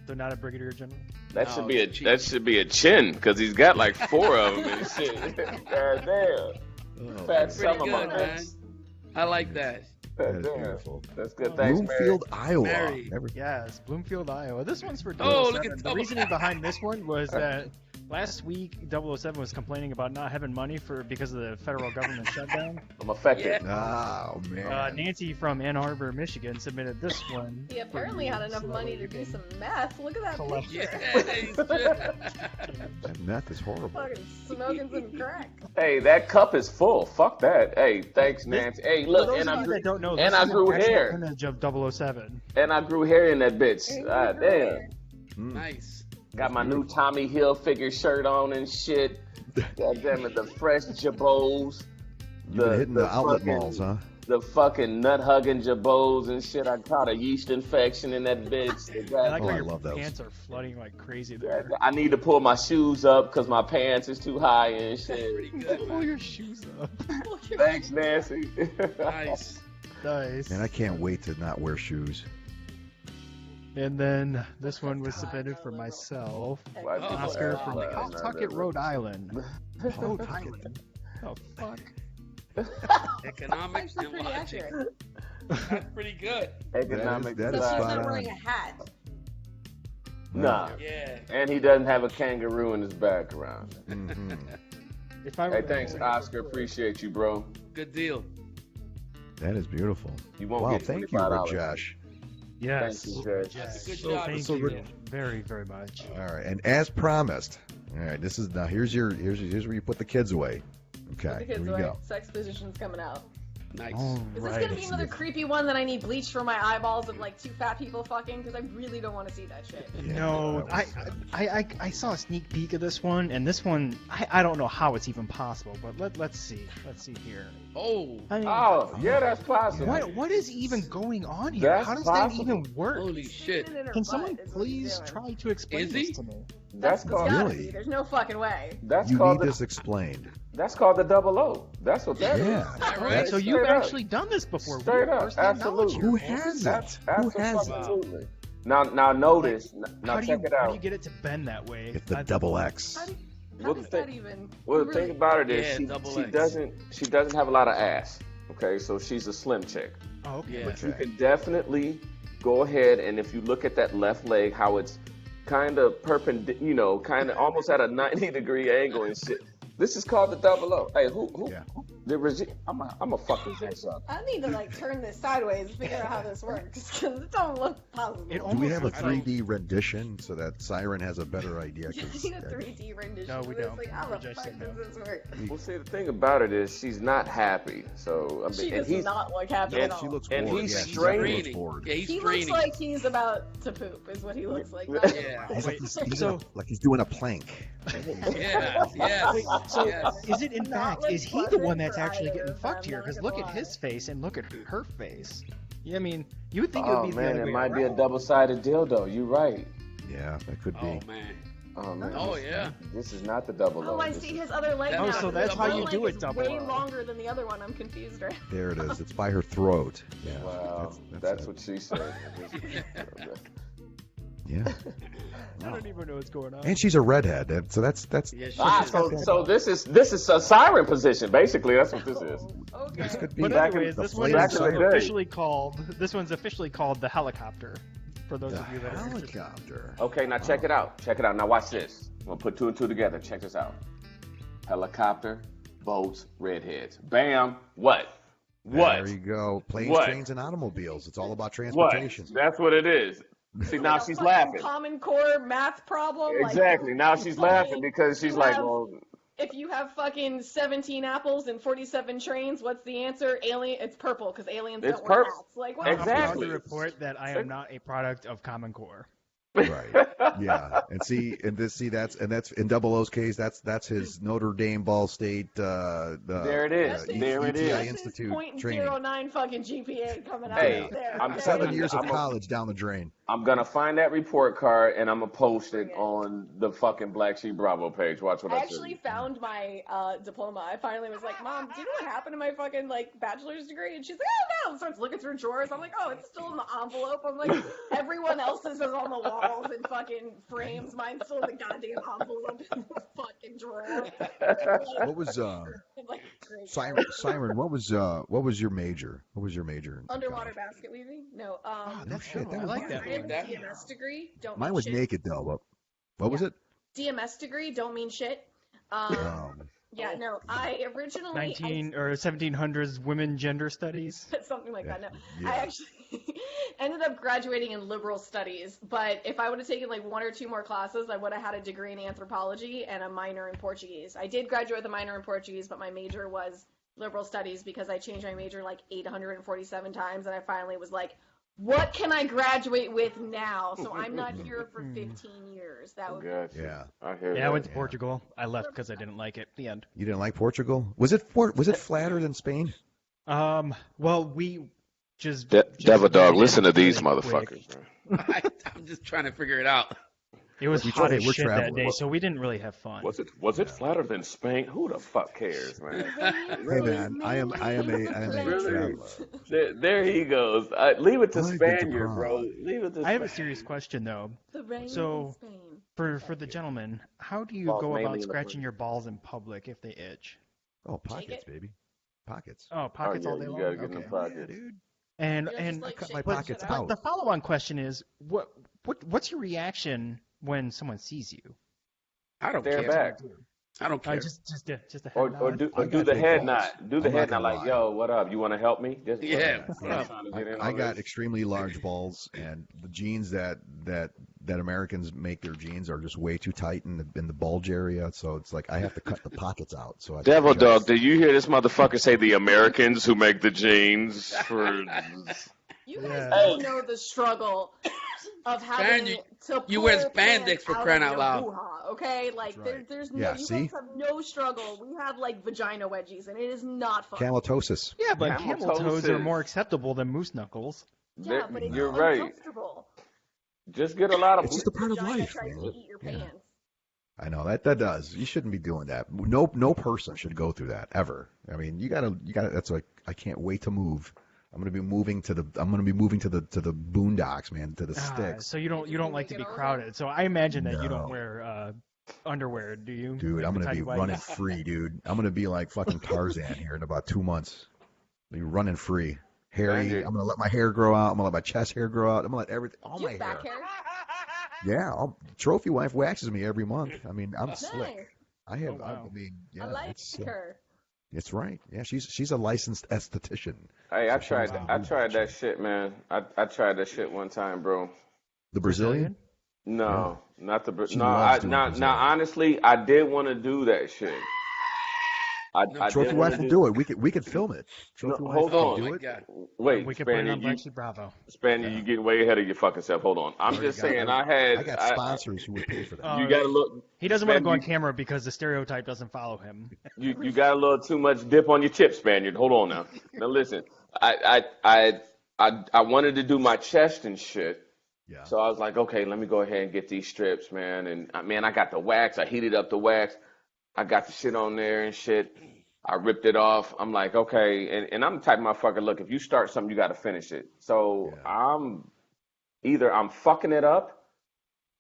Speaker 4: So not a brigadier general?
Speaker 1: That
Speaker 5: No,
Speaker 1: should be a
Speaker 5: it's cheap.
Speaker 1: that should be a chin because he's got like 4 of them and shit. God damn.
Speaker 3: Oh,
Speaker 1: Fat
Speaker 5: Pretty
Speaker 1: some of
Speaker 5: good,
Speaker 1: my
Speaker 5: man. I like that.
Speaker 3: that is
Speaker 1: Damn.
Speaker 3: beautiful.
Speaker 1: That's good. Thanks, Mary.
Speaker 3: Bloomfield, Iowa.
Speaker 5: Mary.
Speaker 3: Never.
Speaker 4: Yes, Bloomfield, Iowa. This one's for
Speaker 5: Oh,
Speaker 4: Double
Speaker 5: look
Speaker 4: Seven.
Speaker 5: at
Speaker 4: The
Speaker 5: Double
Speaker 4: reasoning behind this one was that last week 007 was complaining about not having money because of the federal government shutdown.
Speaker 1: I'm affected.
Speaker 3: Oh man.
Speaker 4: Nancy from Ann Arbor, Michigan, submitted this one.
Speaker 2: He apparently had enough money to do some meth. Look at that
Speaker 4: Collect-
Speaker 2: picture.
Speaker 3: That meth is horrible.
Speaker 2: Fucking smoking some crack.
Speaker 1: Hey, that cup is full. Fuck that. Hey, thanks, Nancy. Hey,
Speaker 4: For
Speaker 1: look,
Speaker 4: those
Speaker 1: and
Speaker 4: of
Speaker 1: I
Speaker 4: you
Speaker 1: grew,
Speaker 4: that don't know,
Speaker 1: and
Speaker 4: this
Speaker 1: I
Speaker 4: is
Speaker 1: grew
Speaker 4: an actual
Speaker 1: hair.
Speaker 4: image of 007.
Speaker 1: and I grew hair in that bitch. Ah, damn.
Speaker 5: Nice.
Speaker 1: Got my new Tommy Hilfiger shirt on and shit. God damn it, the fresh jabos.
Speaker 3: You've been hitting the outlet
Speaker 1: fucking-
Speaker 3: malls, huh?
Speaker 1: The fucking nut hugging jabos and shit. I caught a yeast infection in that bitch.
Speaker 4: I like
Speaker 3: Oh,
Speaker 4: how
Speaker 3: I
Speaker 4: your
Speaker 3: love those.
Speaker 4: pants are flooding like crazy there.
Speaker 1: I need to pull my shoes up because my pants is too high and shit.
Speaker 5: Pretty good,
Speaker 4: Pull
Speaker 5: man.
Speaker 4: your shoes up.
Speaker 1: Thanks, Nancy.
Speaker 5: Nice.
Speaker 4: Nice.
Speaker 3: Man, I can't wait to not wear shoes.
Speaker 4: And then this one was submitted for myself.
Speaker 1: Why people
Speaker 4: Oscar
Speaker 1: ask
Speaker 4: from
Speaker 1: why I'm not
Speaker 4: Pawtucket,
Speaker 1: that
Speaker 4: Rhode Island.
Speaker 3: Rhode Island.
Speaker 4: Oh, fuck.
Speaker 5: Economics
Speaker 2: Actually
Speaker 5: and
Speaker 2: pretty
Speaker 5: logic.
Speaker 2: accurate.
Speaker 5: That's pretty good.
Speaker 1: Economic
Speaker 3: That
Speaker 2: So
Speaker 3: is
Speaker 2: she's
Speaker 3: spot
Speaker 2: not
Speaker 3: on.
Speaker 2: wearing a hat.
Speaker 1: Nah.
Speaker 5: Yeah.
Speaker 1: And he doesn't have a kangaroo in his background.
Speaker 3: Mhm.
Speaker 4: If I
Speaker 1: Hey,
Speaker 4: were
Speaker 1: thanks, Oscar. Appreciate you, bro.
Speaker 5: Good deal.
Speaker 3: That is beautiful.
Speaker 1: You won't
Speaker 3: Wow,
Speaker 1: get
Speaker 3: thank you,
Speaker 1: $25.
Speaker 3: Rajesh.
Speaker 4: Yes.
Speaker 1: Thank you, Judge.
Speaker 5: That's a good
Speaker 4: So
Speaker 5: job.
Speaker 4: thank
Speaker 3: So
Speaker 4: you
Speaker 3: Rick-
Speaker 4: very, very much.
Speaker 3: All right, and as promised, all right, this is now here's where you put the kids away. Okay,
Speaker 2: The
Speaker 3: here
Speaker 2: kids
Speaker 3: we
Speaker 2: away.
Speaker 3: go.
Speaker 2: Sex position's coming out.
Speaker 5: Nice.
Speaker 4: All
Speaker 2: Is this
Speaker 4: right.
Speaker 2: gonna be another creepy one that I need bleach for my eyeballs of like two fat people fucking? Because I really don't want to see that shit.
Speaker 3: Yeah,
Speaker 4: No,
Speaker 3: that was,
Speaker 4: I saw a sneak peek of this one, and this one, I don't know how it's even possible, but let's see. Let's see here.
Speaker 5: Oh.
Speaker 4: I mean,
Speaker 1: Oh, yeah, that's possible.
Speaker 4: what is even going on here?
Speaker 1: That's
Speaker 4: How does
Speaker 1: possible.
Speaker 4: that even work?
Speaker 5: Holy shit.
Speaker 2: Sticking it in her
Speaker 4: Can
Speaker 2: butt
Speaker 4: someone
Speaker 2: is what he's
Speaker 4: please
Speaker 2: doing.
Speaker 4: try to explain
Speaker 5: Is
Speaker 4: this
Speaker 5: he?
Speaker 4: to me?
Speaker 1: That's
Speaker 2: It's
Speaker 1: called
Speaker 2: gotta
Speaker 3: Really?
Speaker 2: be. There's no fucking way.
Speaker 1: that's
Speaker 3: you
Speaker 1: called
Speaker 3: need
Speaker 1: the,
Speaker 3: this explained.
Speaker 1: that's called the double O. That's what that is.
Speaker 3: Yeah.
Speaker 5: All
Speaker 4: Okay,
Speaker 5: right.
Speaker 4: so you've
Speaker 1: Straight up.
Speaker 4: actually done this before. We
Speaker 1: Straight
Speaker 4: have
Speaker 1: up,
Speaker 4: first-hand knowledge
Speaker 1: absolutely.
Speaker 4: here,
Speaker 3: Who
Speaker 4: folks.
Speaker 3: has it? Who has it?
Speaker 1: Absolutely. Now notice. Now
Speaker 4: How do
Speaker 1: check
Speaker 4: you
Speaker 1: it
Speaker 4: how
Speaker 1: out.
Speaker 4: do you get it to bend that way?
Speaker 3: It's the
Speaker 4: I-
Speaker 3: double X.
Speaker 2: How
Speaker 1: Well,
Speaker 2: does
Speaker 1: the
Speaker 2: that
Speaker 1: thing-
Speaker 2: even?
Speaker 1: Well, the
Speaker 2: really?
Speaker 1: thing about it is
Speaker 5: Yeah, double
Speaker 1: she
Speaker 5: X.
Speaker 1: doesn't have a lot of ass. Okay, so she's a slim chick.
Speaker 4: Oh, okay.
Speaker 5: Yeah.
Speaker 1: But you can definitely go ahead and if you look at that left leg, how it's kind of perpendicular, kind of almost at a 90-degree angle and shit. This is called the double O. Hey, who?
Speaker 3: Yeah.
Speaker 1: I'm a fuck this bitch up.
Speaker 2: I need to like turn this sideways and figure out how this works because it don't look possible.
Speaker 4: It
Speaker 3: Do we have a
Speaker 4: almost looks like-
Speaker 3: 3D rendition so that Siren has a better idea?
Speaker 2: I
Speaker 3: 'cause,
Speaker 2: need a 3D rendition.
Speaker 4: No, we
Speaker 2: of this.
Speaker 4: don't.
Speaker 2: Like, how the
Speaker 4: Reject
Speaker 2: fuck
Speaker 4: it,
Speaker 2: does
Speaker 4: no.
Speaker 2: this work?
Speaker 1: Well, see, the thing about it is she's not happy. So I mean,
Speaker 2: She
Speaker 1: and
Speaker 2: does
Speaker 1: he's
Speaker 2: not look happy
Speaker 1: and
Speaker 2: at all.
Speaker 3: she looks
Speaker 1: And
Speaker 3: bored.
Speaker 1: he's
Speaker 3: Yeah, she
Speaker 1: straining.
Speaker 3: definitely looks bored.
Speaker 5: Yeah, he's
Speaker 2: He
Speaker 5: straining.
Speaker 2: looks like he's about to poop, is what he looks like.
Speaker 5: Yeah.
Speaker 3: He's like
Speaker 4: Wait,
Speaker 3: he's
Speaker 4: so-
Speaker 3: like he's doing a plank.
Speaker 5: Yeah. Yes.
Speaker 4: Wait, so
Speaker 5: yes.
Speaker 4: is it in
Speaker 2: Not
Speaker 4: fact
Speaker 2: look
Speaker 4: is he the
Speaker 2: pleasant
Speaker 4: one that's
Speaker 2: for
Speaker 4: actually
Speaker 2: either
Speaker 4: getting
Speaker 2: of
Speaker 4: fucked
Speaker 2: them,
Speaker 4: here?
Speaker 2: not
Speaker 4: Because
Speaker 2: gonna
Speaker 4: look at
Speaker 2: lie.
Speaker 4: his face and look at her face. Yeah, I mean, you would think it would
Speaker 1: oh
Speaker 4: be the
Speaker 1: man,
Speaker 4: other
Speaker 1: it
Speaker 4: way
Speaker 1: might be a
Speaker 4: around.
Speaker 1: double-sided dildo. You're right.
Speaker 3: Yeah, that could be.
Speaker 5: Oh man.
Speaker 1: Oh man.
Speaker 5: Oh yeah.
Speaker 1: This is not the double O.
Speaker 2: Oh, I
Speaker 1: This
Speaker 2: see
Speaker 1: is-
Speaker 2: his other leg
Speaker 5: Oh,
Speaker 2: now.
Speaker 5: so
Speaker 2: but
Speaker 5: that's
Speaker 2: his
Speaker 5: how
Speaker 2: one
Speaker 5: you
Speaker 2: leg
Speaker 4: do it
Speaker 2: is
Speaker 4: double
Speaker 2: way
Speaker 4: O.
Speaker 2: longer than the other one. I'm confused right now.
Speaker 3: There it is. It's by her throat. Yeah.
Speaker 1: Wow,
Speaker 3: that's
Speaker 1: that's
Speaker 3: it.
Speaker 1: what she said.
Speaker 3: Yeah.
Speaker 4: I don't even know what's going on.
Speaker 3: And she's a redhead, so that's
Speaker 5: Yeah, she
Speaker 1: Ah,
Speaker 5: is.
Speaker 1: so this is a siren position. Basically, that's what this is.
Speaker 2: Okay.
Speaker 3: this could be
Speaker 4: But
Speaker 1: back in
Speaker 4: anyways,
Speaker 3: the
Speaker 4: this one
Speaker 3: flavor
Speaker 4: is
Speaker 1: back in the day.
Speaker 4: officially called the helicopter. For those
Speaker 3: the
Speaker 4: of you that are interested.
Speaker 3: helicopter.
Speaker 1: Okay, now check it out. Check it out. Now watch this. I'm gonna put two and two together. Check this out. Helicopter, boats, redheads. Bam. What?
Speaker 3: There you go. Planes,
Speaker 1: What?
Speaker 3: trains, and automobiles. It's all about
Speaker 1: What?
Speaker 3: transportation.
Speaker 1: That's what it is. See, now
Speaker 2: Like a
Speaker 1: she's
Speaker 2: fucking
Speaker 1: laughing.
Speaker 2: Common Core math problem. like,
Speaker 1: Exactly. Now she's laughing because she's
Speaker 2: you
Speaker 1: like,
Speaker 2: have-
Speaker 1: well,
Speaker 2: if you have fucking 17 apples and 47 trains, what's the answer? Alien. It's purple because aliens
Speaker 1: It's
Speaker 2: don't wear
Speaker 1: purple.
Speaker 2: hats. Like what?
Speaker 4: I'm
Speaker 1: Exactly.
Speaker 4: proud to report that I am not a product of Common Core.
Speaker 3: Right. Yeah. And that's in Double O's case, that's his Notre Dame, Ball State.
Speaker 1: There it is. There it
Speaker 3: ETI
Speaker 1: is.
Speaker 2: That's
Speaker 3: Institute
Speaker 2: his
Speaker 3: training.
Speaker 2: .09 fucking GPA coming out
Speaker 1: Hey,
Speaker 2: right there.
Speaker 1: I'm
Speaker 2: okay?
Speaker 3: 7 years of
Speaker 1: I'm a-
Speaker 3: college down the drain.
Speaker 1: I'm gonna find that report card and I'm gonna post it on the fucking Black Sheep Bravo page. Watch what
Speaker 2: I
Speaker 1: I
Speaker 2: actually
Speaker 1: say.
Speaker 2: found my diploma. I finally was like, Mom, do you know what happened to my fucking like bachelor's degree? And she's like, oh no. Starts looking through drawers. I'm like, oh, it's still in the envelope. I'm like, everyone else's is on the walls and fucking frames. Mine's still in the goddamn envelope in the fucking drawer.
Speaker 3: What was
Speaker 2: I'm like, great.
Speaker 3: Siren? What was your major? What was your major? in
Speaker 2: Underwater
Speaker 3: college?
Speaker 2: basket weaving? No.
Speaker 3: No shit. That
Speaker 4: I
Speaker 3: was
Speaker 4: like
Speaker 3: mine.
Speaker 4: that
Speaker 2: I have
Speaker 4: one.
Speaker 2: a TMS degree. Don't
Speaker 3: Mine
Speaker 2: make
Speaker 3: was
Speaker 2: shit.
Speaker 3: naked though. What was
Speaker 2: Yeah.
Speaker 3: it?
Speaker 2: DMS degree don't mean shit. Yeah, no, I originally
Speaker 4: 19 or 1700s women gender studies.
Speaker 2: something like that. No,
Speaker 3: Yeah.
Speaker 2: I actually ended up graduating in liberal studies, but if I would have taken like 1 or 2 more classes, I would have had a degree in anthropology and a minor in Portuguese. I did graduate with a minor in Portuguese, but my major was liberal studies because I changed my major like 847 times, and I finally was like, what can I graduate with now? So I'm not here for 15 years. That would
Speaker 1: Gotcha.
Speaker 3: Yeah.
Speaker 1: I hear
Speaker 4: Yeah, I
Speaker 1: that.
Speaker 4: went to Portugal. I left because I didn't like it. The end.
Speaker 3: You didn't like Portugal? Was it flatter than Spain?
Speaker 4: Well, we just
Speaker 1: Devil Dog,
Speaker 4: visited
Speaker 1: listen to these
Speaker 4: really quick.
Speaker 1: motherfuckers, man.
Speaker 5: I'm just trying to figure it out.
Speaker 4: It was
Speaker 3: We
Speaker 4: hot
Speaker 3: tried-
Speaker 4: as
Speaker 3: we're
Speaker 4: shit that
Speaker 3: traveling.
Speaker 4: day, so we didn't really have fun.
Speaker 1: Was it flatter than Spain? Who the fuck cares, man?
Speaker 3: Hey man, I am a traveler.
Speaker 1: There he goes. Leave it to
Speaker 3: I've been to
Speaker 1: Spaniard,
Speaker 3: Prague.
Speaker 1: bro. Leave it to
Speaker 4: I have a
Speaker 1: Spaniard.
Speaker 4: serious question though.
Speaker 2: The rain
Speaker 4: So-
Speaker 2: in Spain.
Speaker 4: For the gentleman, how do you
Speaker 1: Balls
Speaker 4: go
Speaker 1: mainly
Speaker 4: about
Speaker 1: in the
Speaker 4: scratching
Speaker 1: front.
Speaker 4: your balls in public if they itch?
Speaker 3: Oh, pockets,
Speaker 2: it.
Speaker 3: baby, pockets.
Speaker 4: Oh, pockets
Speaker 1: yeah,
Speaker 4: all day
Speaker 1: you
Speaker 4: long.
Speaker 1: gotta get in the
Speaker 4: Okay.
Speaker 1: pockets.
Speaker 3: Yeah, dude.
Speaker 4: And
Speaker 2: You'll
Speaker 4: and
Speaker 2: just, like,
Speaker 3: cut
Speaker 2: shake
Speaker 3: my
Speaker 2: that
Speaker 3: pockets
Speaker 2: shit
Speaker 3: out.
Speaker 4: the follow-on question is what's your reaction when someone sees you?
Speaker 5: I don't
Speaker 1: Stare
Speaker 5: care.
Speaker 1: back.
Speaker 5: I don't care.
Speaker 4: Just a head
Speaker 1: Or
Speaker 4: nod?
Speaker 1: do
Speaker 3: I got
Speaker 1: the
Speaker 3: big
Speaker 1: head
Speaker 3: balls.
Speaker 1: nod. Do the
Speaker 3: I'm
Speaker 1: head
Speaker 3: not
Speaker 1: nod
Speaker 3: gonna
Speaker 1: like,
Speaker 3: lie.
Speaker 1: yo, what up? You want to help me? Just
Speaker 5: Yeah.
Speaker 1: I'm trying to get in
Speaker 3: I
Speaker 1: on
Speaker 3: got
Speaker 1: this.
Speaker 3: extremely large balls, and the jeans that Americans make their jeans are just way too tight in the bulge area. So it's like I have to cut the pockets out. So I
Speaker 1: Devil
Speaker 3: can
Speaker 1: Dog,
Speaker 3: adjust.
Speaker 1: did you hear this motherfucker say the Americans who make the jeans for...
Speaker 2: You guys
Speaker 4: Yeah.
Speaker 2: don't know the struggle of having
Speaker 5: Span-
Speaker 2: to
Speaker 5: you
Speaker 2: pull
Speaker 5: wear
Speaker 2: pants
Speaker 5: spandex for
Speaker 2: out
Speaker 5: crying
Speaker 2: of
Speaker 5: out
Speaker 2: your
Speaker 5: loud.
Speaker 2: hoo-ha, okay? Like
Speaker 3: That's right.
Speaker 2: there's
Speaker 3: Yeah,
Speaker 2: no, you
Speaker 3: see?
Speaker 2: guys have no struggle. We have like vagina wedgies, and it is not fun.
Speaker 3: Camatosis.
Speaker 4: Yeah, but
Speaker 1: Camel
Speaker 4: camel toes are
Speaker 1: toes.
Speaker 4: more acceptable than moose knuckles.
Speaker 2: Yeah, but it's
Speaker 1: You're right.
Speaker 2: uncomfortable.
Speaker 1: Just get a lot of...
Speaker 3: It's just a part of
Speaker 2: Vagina
Speaker 3: life,
Speaker 2: tries
Speaker 3: man.
Speaker 2: to eat your
Speaker 3: Yeah.
Speaker 2: pants.
Speaker 3: I know that does. You shouldn't be doing that. No person should go through that ever. I mean, you gotta. That's like I can't wait to move. I'm gonna be moving to the boondocks, man, to the sticks.
Speaker 4: So you don't like to be crowded. So I imagine that you don't wear underwear, do you?
Speaker 3: Dude,
Speaker 4: Like
Speaker 3: I'm
Speaker 4: the
Speaker 3: gonna be
Speaker 4: tidy whities?
Speaker 3: running free, dude. I'm gonna be like fucking Tarzan here in about 2 months. I'll be running free. Hairy.
Speaker 1: Bandit.
Speaker 3: I'm gonna let my hair grow out. I'm gonna let my chest hair grow out. I'm gonna let everything, all
Speaker 2: Do you
Speaker 3: my
Speaker 2: have back
Speaker 3: hair.
Speaker 2: hair?
Speaker 3: Yeah, trophy wife waxes me every month. I mean, I'm
Speaker 2: Nice.
Speaker 3: slick. I have.
Speaker 4: Oh, wow.
Speaker 3: I mean, yeah,
Speaker 2: I like
Speaker 3: it's
Speaker 2: her.
Speaker 3: it's right. Yeah, she's a licensed esthetician.
Speaker 1: Hey, I
Speaker 3: So she
Speaker 1: tried.
Speaker 3: was on
Speaker 1: I
Speaker 3: Blue
Speaker 1: tried that
Speaker 3: Watch.
Speaker 1: shit, man. I tried that shit one time, bro.
Speaker 3: The Brazilian.
Speaker 1: No, not the.
Speaker 3: She
Speaker 1: No,
Speaker 3: loves doing
Speaker 1: now,
Speaker 3: Brazilian.
Speaker 1: honestly, I did want to do that shit. I
Speaker 3: Trophy
Speaker 1: did
Speaker 3: wife
Speaker 1: wanna
Speaker 3: will do it. We could film it. Trophy
Speaker 1: No,
Speaker 3: wife
Speaker 1: hold
Speaker 3: will
Speaker 1: on.
Speaker 5: Oh
Speaker 3: do
Speaker 5: my
Speaker 3: it.
Speaker 5: God.
Speaker 1: Wait,
Speaker 4: We can put it
Speaker 1: Spaniard,
Speaker 4: on BlackSheep Bravo.
Speaker 1: Spaniard, you getting way ahead of your fucking self. Hold on. I'm
Speaker 3: Already
Speaker 1: just
Speaker 3: got-
Speaker 1: saying.
Speaker 3: I got sponsors who would pay for that.
Speaker 1: You got to look.
Speaker 4: He doesn't want to go on
Speaker 1: Spaniard,
Speaker 4: camera because the stereotype doesn't follow him.
Speaker 1: You got a little too much dip on your chip, Spaniard. Hold on now. Now listen. I wanted to do my chest and shit.
Speaker 3: Yeah.
Speaker 1: So I was like, okay, let me go ahead and get these strips, man. And man, I got the wax. I heated up the wax. I got the shit on there and shit. I ripped it off. I'm like, okay. And I'm the type of motherfucker, look, if you start something, you got to finish it. So
Speaker 3: Yeah.
Speaker 1: I'm fucking it up,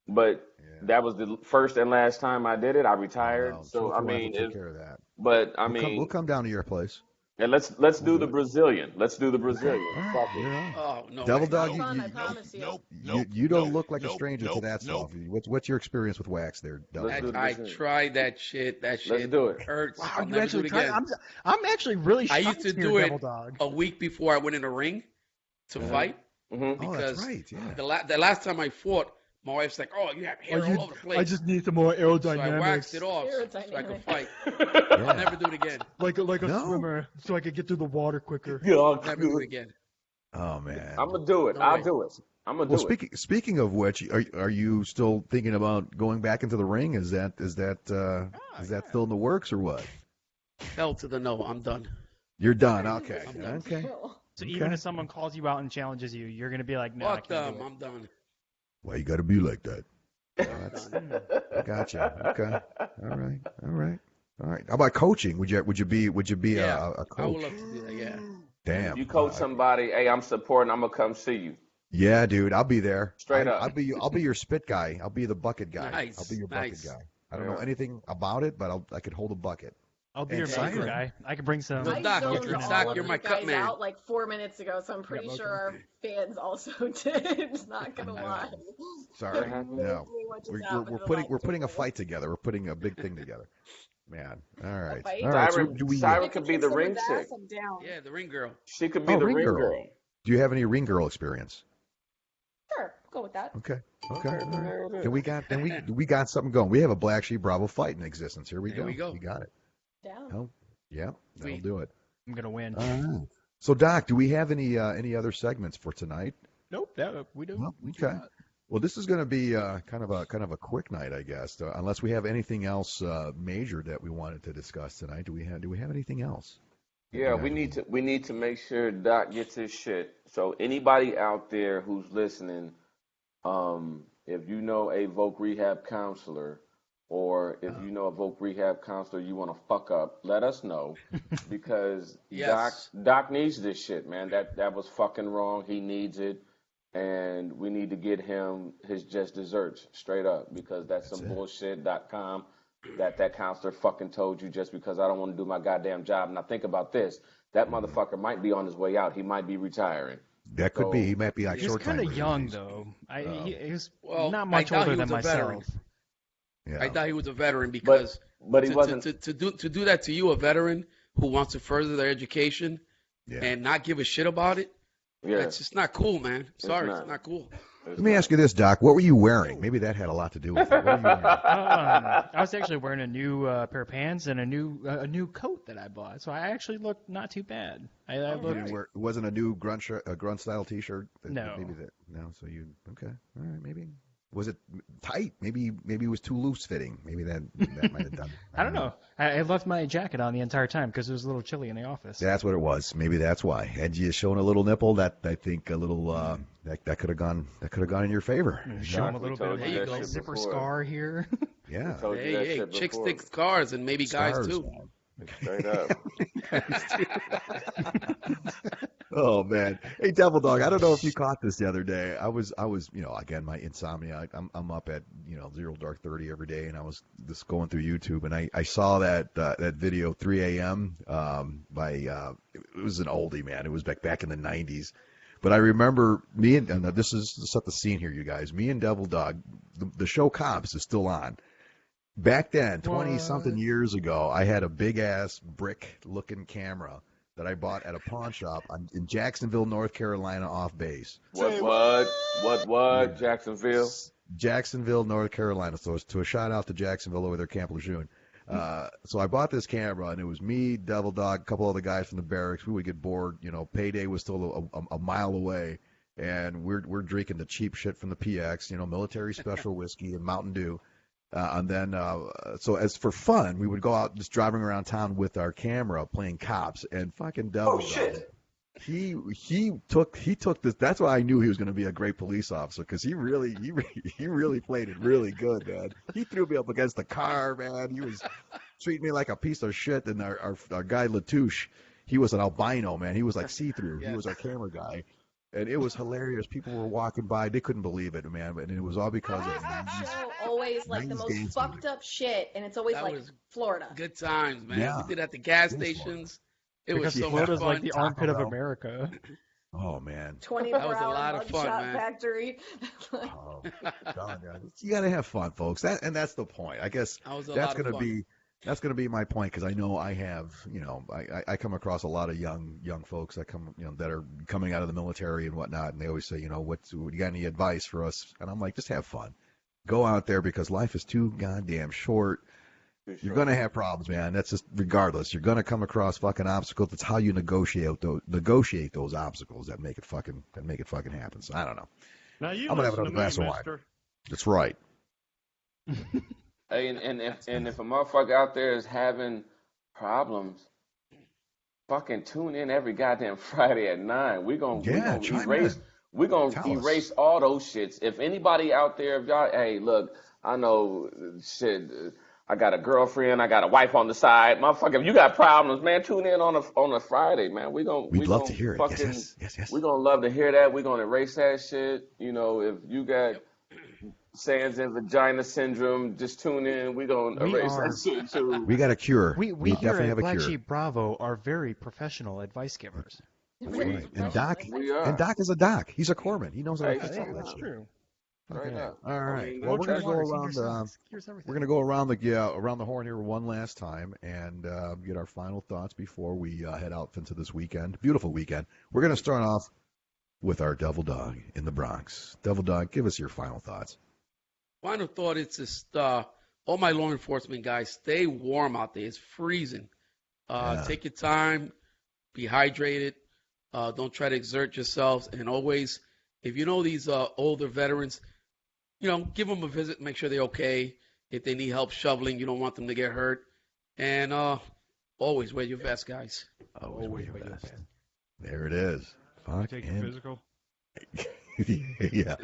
Speaker 1: but
Speaker 3: Yeah.
Speaker 1: that was the first and last time I did it. I retired.
Speaker 3: Well,
Speaker 1: So,
Speaker 3: Trophy
Speaker 1: I
Speaker 3: wife
Speaker 1: mean,
Speaker 3: will take care of that.
Speaker 1: but I
Speaker 3: We'll come
Speaker 1: mean,
Speaker 3: down to your place.
Speaker 1: and let's do the Brazilian. Let's do the Brazilian.
Speaker 3: All right,
Speaker 1: Fuck it.
Speaker 3: you're on.
Speaker 5: Oh no.
Speaker 3: Devil
Speaker 5: I-
Speaker 3: Dog,
Speaker 2: It's fun, I promise you.
Speaker 3: you don't look like a stranger to that stuff. What's your experience with wax there, Devil
Speaker 1: Let's
Speaker 3: Dog?
Speaker 1: do
Speaker 5: I
Speaker 1: this.
Speaker 5: tried that shit. That shit
Speaker 1: do it.
Speaker 5: hurts.
Speaker 4: Wow,
Speaker 5: I'll
Speaker 4: you
Speaker 5: never
Speaker 4: actually
Speaker 5: do it
Speaker 4: tried.
Speaker 5: again.
Speaker 4: I'm actually really
Speaker 5: I
Speaker 4: shocked
Speaker 5: used to
Speaker 4: here,
Speaker 5: do it
Speaker 4: Devil Dog.
Speaker 5: a week before I went in the ring to fight.
Speaker 1: Hmm.
Speaker 3: Oh,
Speaker 5: Because
Speaker 3: that's right. Yeah.
Speaker 5: the last time I fought, my wife's like, "Oh, you have hair all over the place."
Speaker 4: need some more
Speaker 5: So I waxed it off so I
Speaker 2: Aerodynamic.
Speaker 5: could fight.
Speaker 3: Yeah.
Speaker 5: I'll never do it again.
Speaker 4: like a
Speaker 3: No.
Speaker 4: swimmer, so I could get through the water quicker.
Speaker 5: I'll never do it again.
Speaker 3: Oh man.
Speaker 1: I'm gonna do it.
Speaker 5: No
Speaker 1: I'll
Speaker 5: way.
Speaker 1: do it. I'm gonna
Speaker 3: Well,
Speaker 1: do it.
Speaker 3: speaking of which, are you still thinking about going back into the ring? Is that still in the works or what?
Speaker 5: Hell to the no. I'm done.
Speaker 3: You're done. Okay.
Speaker 5: I'm done.
Speaker 3: Okay.
Speaker 4: So even if someone calls you out and challenges you, you're gonna be like, no, I
Speaker 5: Fuck
Speaker 4: can't
Speaker 5: them.
Speaker 4: do it.
Speaker 5: I'm done.
Speaker 3: Why you got to be like that?
Speaker 5: I'm done.
Speaker 3: I gotcha. Okay. All right. How about coaching? Would you be
Speaker 5: Yeah,
Speaker 3: a
Speaker 5: I
Speaker 3: coach?
Speaker 5: would love to do that. Yeah.
Speaker 3: Damn.
Speaker 1: You coach somebody, hey, I'm supporting. I'm gonna come see you.
Speaker 3: Yeah, dude. I'll be there.
Speaker 1: Straight up.
Speaker 3: I'll be your spit guy. I'll be the bucket guy.
Speaker 5: Nice,
Speaker 3: I'll be your bucket
Speaker 5: nice.
Speaker 3: guy. I don't know
Speaker 1: Yeah.
Speaker 3: anything about it, but I could hold a bucket.
Speaker 4: I'll be
Speaker 3: And
Speaker 4: your
Speaker 5: There you
Speaker 4: bumper
Speaker 5: go.
Speaker 3: Siren.
Speaker 4: guy. I can bring some.
Speaker 5: Well,
Speaker 2: I
Speaker 5: Doc,
Speaker 2: zoned
Speaker 5: you're
Speaker 2: all
Speaker 5: Doc,
Speaker 2: of
Speaker 5: you're my
Speaker 2: you
Speaker 5: cut
Speaker 2: guys
Speaker 5: man.
Speaker 2: out like 4 minutes ago, so I'm pretty
Speaker 4: Yep,
Speaker 2: sure
Speaker 4: okay.
Speaker 2: our fans also did. Not gonna lie.
Speaker 3: No,
Speaker 1: What
Speaker 3: sorry,
Speaker 1: happened?
Speaker 3: no.
Speaker 2: What just
Speaker 3: We're
Speaker 2: happened
Speaker 3: putting
Speaker 2: tonight,
Speaker 3: a
Speaker 2: people?
Speaker 3: fight together. We're putting a big thing together, man. All
Speaker 2: A
Speaker 3: right,
Speaker 2: fight?
Speaker 3: all right. So
Speaker 1: Siren,
Speaker 3: do we?
Speaker 1: Siren
Speaker 2: If you
Speaker 1: could be
Speaker 2: kick
Speaker 1: the
Speaker 2: someone's
Speaker 1: ring
Speaker 2: ass,
Speaker 1: chick.
Speaker 2: I'm down.
Speaker 5: Yeah, the ring girl.
Speaker 1: She could be
Speaker 3: Oh,
Speaker 1: the
Speaker 3: ring
Speaker 1: ring
Speaker 3: girl.
Speaker 1: girl.
Speaker 3: Do you have any ring girl experience?
Speaker 2: Sure, go with that.
Speaker 3: Okay. Okay.
Speaker 1: Okay,
Speaker 3: All
Speaker 1: then
Speaker 3: right.
Speaker 1: there it
Speaker 3: Then
Speaker 1: is.
Speaker 3: we got something going. We have a Black Sheep Bravo fight in existence. Here we
Speaker 5: There
Speaker 3: go.
Speaker 5: we go.
Speaker 3: We got it.
Speaker 2: Down.
Speaker 3: Oh, yeah, that'll
Speaker 5: Sweet.
Speaker 3: do it.
Speaker 4: I'm gonna win.
Speaker 3: All right. So, Doc, do we have any other segments for tonight?
Speaker 4: Nope, we do.
Speaker 3: No?
Speaker 4: We do
Speaker 3: Okay.
Speaker 4: not.
Speaker 3: Well, this is going to be kind of a quick night, I guess. Unless we have anything else major that we wanted to discuss tonight. Do we have anything else?
Speaker 1: Yeah, we need to make sure Doc gets his shit. So anybody out there who's listening, if you know a Voc Rehab counselor, or if you know a Voc Rehab counselor you want to fuck up, let us know, because
Speaker 5: Yes.
Speaker 1: Doc needs this shit, man. That was fucking wrong. He needs it, and we need to get him his just desserts straight up, because that's some bullshit.com that counselor fucking told you just because I don't want to do my goddamn job. Now think about this. That motherfucker might be on his way out. He might be retiring.
Speaker 3: That could be. He might be like
Speaker 4: He's
Speaker 3: short
Speaker 4: kind
Speaker 3: time.
Speaker 4: of young though. He's
Speaker 5: Well,
Speaker 4: not
Speaker 5: I
Speaker 4: much
Speaker 5: thought
Speaker 4: older
Speaker 5: he
Speaker 4: than
Speaker 5: was a veteran.
Speaker 4: myself.
Speaker 3: Yeah.
Speaker 5: I thought he was a veteran because
Speaker 1: But he wasn't.
Speaker 5: to do that to you, a veteran who wants to further their education
Speaker 3: Yeah.
Speaker 5: and not give a shit about it,
Speaker 1: Yeah,
Speaker 5: it's just not cool, man. Sorry,
Speaker 1: not.
Speaker 5: it's not cool.
Speaker 3: Let me ask you this, Doc. What were you wearing? Maybe that had a lot to do with it. What were you wearing?
Speaker 4: I was actually wearing a new pair of pants and a new coat that I bought, so I actually looked not too bad. I
Speaker 3: You
Speaker 4: looked.
Speaker 3: didn't wear, it wasn't a new grunt style T-shirt.
Speaker 4: No.
Speaker 3: Maybe that. No. So you okay? All right. Maybe was it tight? Maybe it was too loose fitting. Maybe that might have done it.
Speaker 4: I don't know. I left my jacket on the entire time because it was a little chilly in the office.
Speaker 3: That's what it was. Maybe that's why. Had you shown a little nipple, that I think a little that could have gone in your favor.
Speaker 4: Show him a
Speaker 1: We
Speaker 4: little bit
Speaker 1: told
Speaker 4: of
Speaker 1: you
Speaker 5: that
Speaker 4: a
Speaker 5: shit
Speaker 4: zipper
Speaker 1: before.
Speaker 4: scar here.
Speaker 3: Yeah.
Speaker 1: Told you
Speaker 5: Hey,
Speaker 1: that
Speaker 5: hey,
Speaker 1: shit
Speaker 5: chicks
Speaker 1: before.
Speaker 5: stick scars and maybe guys
Speaker 3: Scars,
Speaker 5: too.
Speaker 3: man.
Speaker 1: Straight up.
Speaker 3: Oh man, hey Devil Dog, I don't know if you caught this the other day. I was, again, my insomnia. I'm up at 0 dark 30 every day, and I was just going through YouTube, and I saw that video 3 a.m. By it was an oldie, man. It was back in the 90s, but I remember and this is to set the scene here, you guys. Me and Devil Dog, the show Cops is still on. Back then, 20-something years ago, I had a big-ass brick-looking camera that I bought at a pawn shop in Jacksonville, North Carolina, off base.
Speaker 1: What? Jacksonville?
Speaker 3: Jacksonville, North Carolina. So it's to a shout-out to Jacksonville over there, Camp Lejeune. So I bought this camera, and it was me, Devil Dog, a couple other guys from the barracks. We would get bored. Payday was still a mile away, and we're drinking the cheap shit from the PX, military special whiskey and Mountain Dew. And then, so as for fun, we would go out just driving around town with our camera playing cops, and fucking Devil Dog. He took this. That's why I knew he was going to be a great police officer, because he really played it really good, man. He threw me up against the car, man. He was treating me like a piece of shit. And our guy Latouche, he was an albino, man. He was like see-through. He was our camera guy. And it was hilarious. People were walking by. They couldn't believe it, man. And it was all because of
Speaker 2: Show always like the
Speaker 3: 90s
Speaker 2: most
Speaker 3: dance
Speaker 2: fucked
Speaker 3: music.
Speaker 2: up shit, and it's always
Speaker 5: That
Speaker 2: like
Speaker 5: was
Speaker 2: Florida.
Speaker 5: Good times, man.
Speaker 3: Yeah.
Speaker 5: We did at the gas
Speaker 3: It was fun.
Speaker 5: stations. It
Speaker 4: Because
Speaker 5: was so much
Speaker 4: Florida's
Speaker 5: fun.
Speaker 4: like the armpit of
Speaker 3: Bell.
Speaker 4: America.
Speaker 3: Oh, man.
Speaker 2: 24
Speaker 5: That was a
Speaker 2: hour
Speaker 5: lot of fun,
Speaker 2: mugshot
Speaker 5: man.
Speaker 2: factory.
Speaker 3: Oh, God, yeah. You got to have fun, folks. That's the point. I guess
Speaker 5: That was a
Speaker 3: that's
Speaker 5: lot of
Speaker 3: going to
Speaker 5: fun.
Speaker 3: be my point, because I know I have, I come across a lot of young folks that come, that are coming out of the military and whatnot, and they always say, what you got any advice for us? And I'm like, just have fun. Go out there, because life is too goddamn short. You're going to have problems, man. That's just regardless. You're going to come across fucking obstacles. That's how you negotiate those obstacles that make it fucking happen. So I don't know.
Speaker 6: Now you
Speaker 3: I'm gonna have
Speaker 6: listen
Speaker 3: another
Speaker 6: to
Speaker 3: glass
Speaker 6: me,
Speaker 3: of wine.
Speaker 6: mister.
Speaker 3: That's right.
Speaker 1: Hey, and if a motherfucker out there is having problems, fucking tune in every goddamn Friday at 9. We're gonna
Speaker 3: chime
Speaker 1: erase
Speaker 3: in.
Speaker 1: we're gonna
Speaker 3: Tell us.
Speaker 1: erase all those shits. If anybody out there, if y'all, hey, look, I know shit. I got a girlfriend, I got a wife on the side. Motherfucker, if you got problems, man, tune in on a Friday, man.
Speaker 3: We'd
Speaker 1: we
Speaker 3: love
Speaker 1: gonna
Speaker 3: to hear it.
Speaker 1: fucking,
Speaker 3: Yes.
Speaker 1: we're gonna love to hear that. We're gonna erase that shit. If you got Sands and Vagina Syndrome, just tune in. We gonna
Speaker 4: We
Speaker 1: erase
Speaker 4: are.
Speaker 1: that shit too.
Speaker 3: We got a cure.
Speaker 4: We here
Speaker 3: definitely
Speaker 4: at
Speaker 3: have a
Speaker 4: Black
Speaker 3: cure.
Speaker 4: Sheep Bravo are very professional advice givers.
Speaker 3: That's
Speaker 2: Very
Speaker 3: right. And
Speaker 2: professional.
Speaker 3: Doc,
Speaker 1: We are.
Speaker 3: and Doc is a doc. He's a corpsman. He knows how to
Speaker 1: Hey,
Speaker 3: fix all that
Speaker 4: That's
Speaker 3: shit.
Speaker 4: true.
Speaker 1: Straight
Speaker 3: Okay.
Speaker 1: up.
Speaker 3: All
Speaker 1: I
Speaker 3: right.
Speaker 1: mean,
Speaker 3: Well, we're gonna go
Speaker 4: Water,
Speaker 3: around.
Speaker 4: cures everything.
Speaker 3: We're gonna go around the horn here one last time and get our final thoughts before we head out into this weekend. Beautiful weekend. We're gonna start off with our Devil Dog in the Bronx. Devil Dog, give us your final thoughts.
Speaker 5: Final thought is just all my law enforcement guys, stay warm out there. It's freezing.
Speaker 3: Yeah.
Speaker 5: Take your time, be hydrated. Don't try to exert yourselves. And always, if you know these older veterans, give them a visit, make sure they're okay. If they need help shoveling, you don't want them to get hurt. And always wear your vest, guys.
Speaker 3: Always wear your vest. There it is. Fuck
Speaker 6: Take
Speaker 3: and-
Speaker 6: it physical.
Speaker 3: yeah.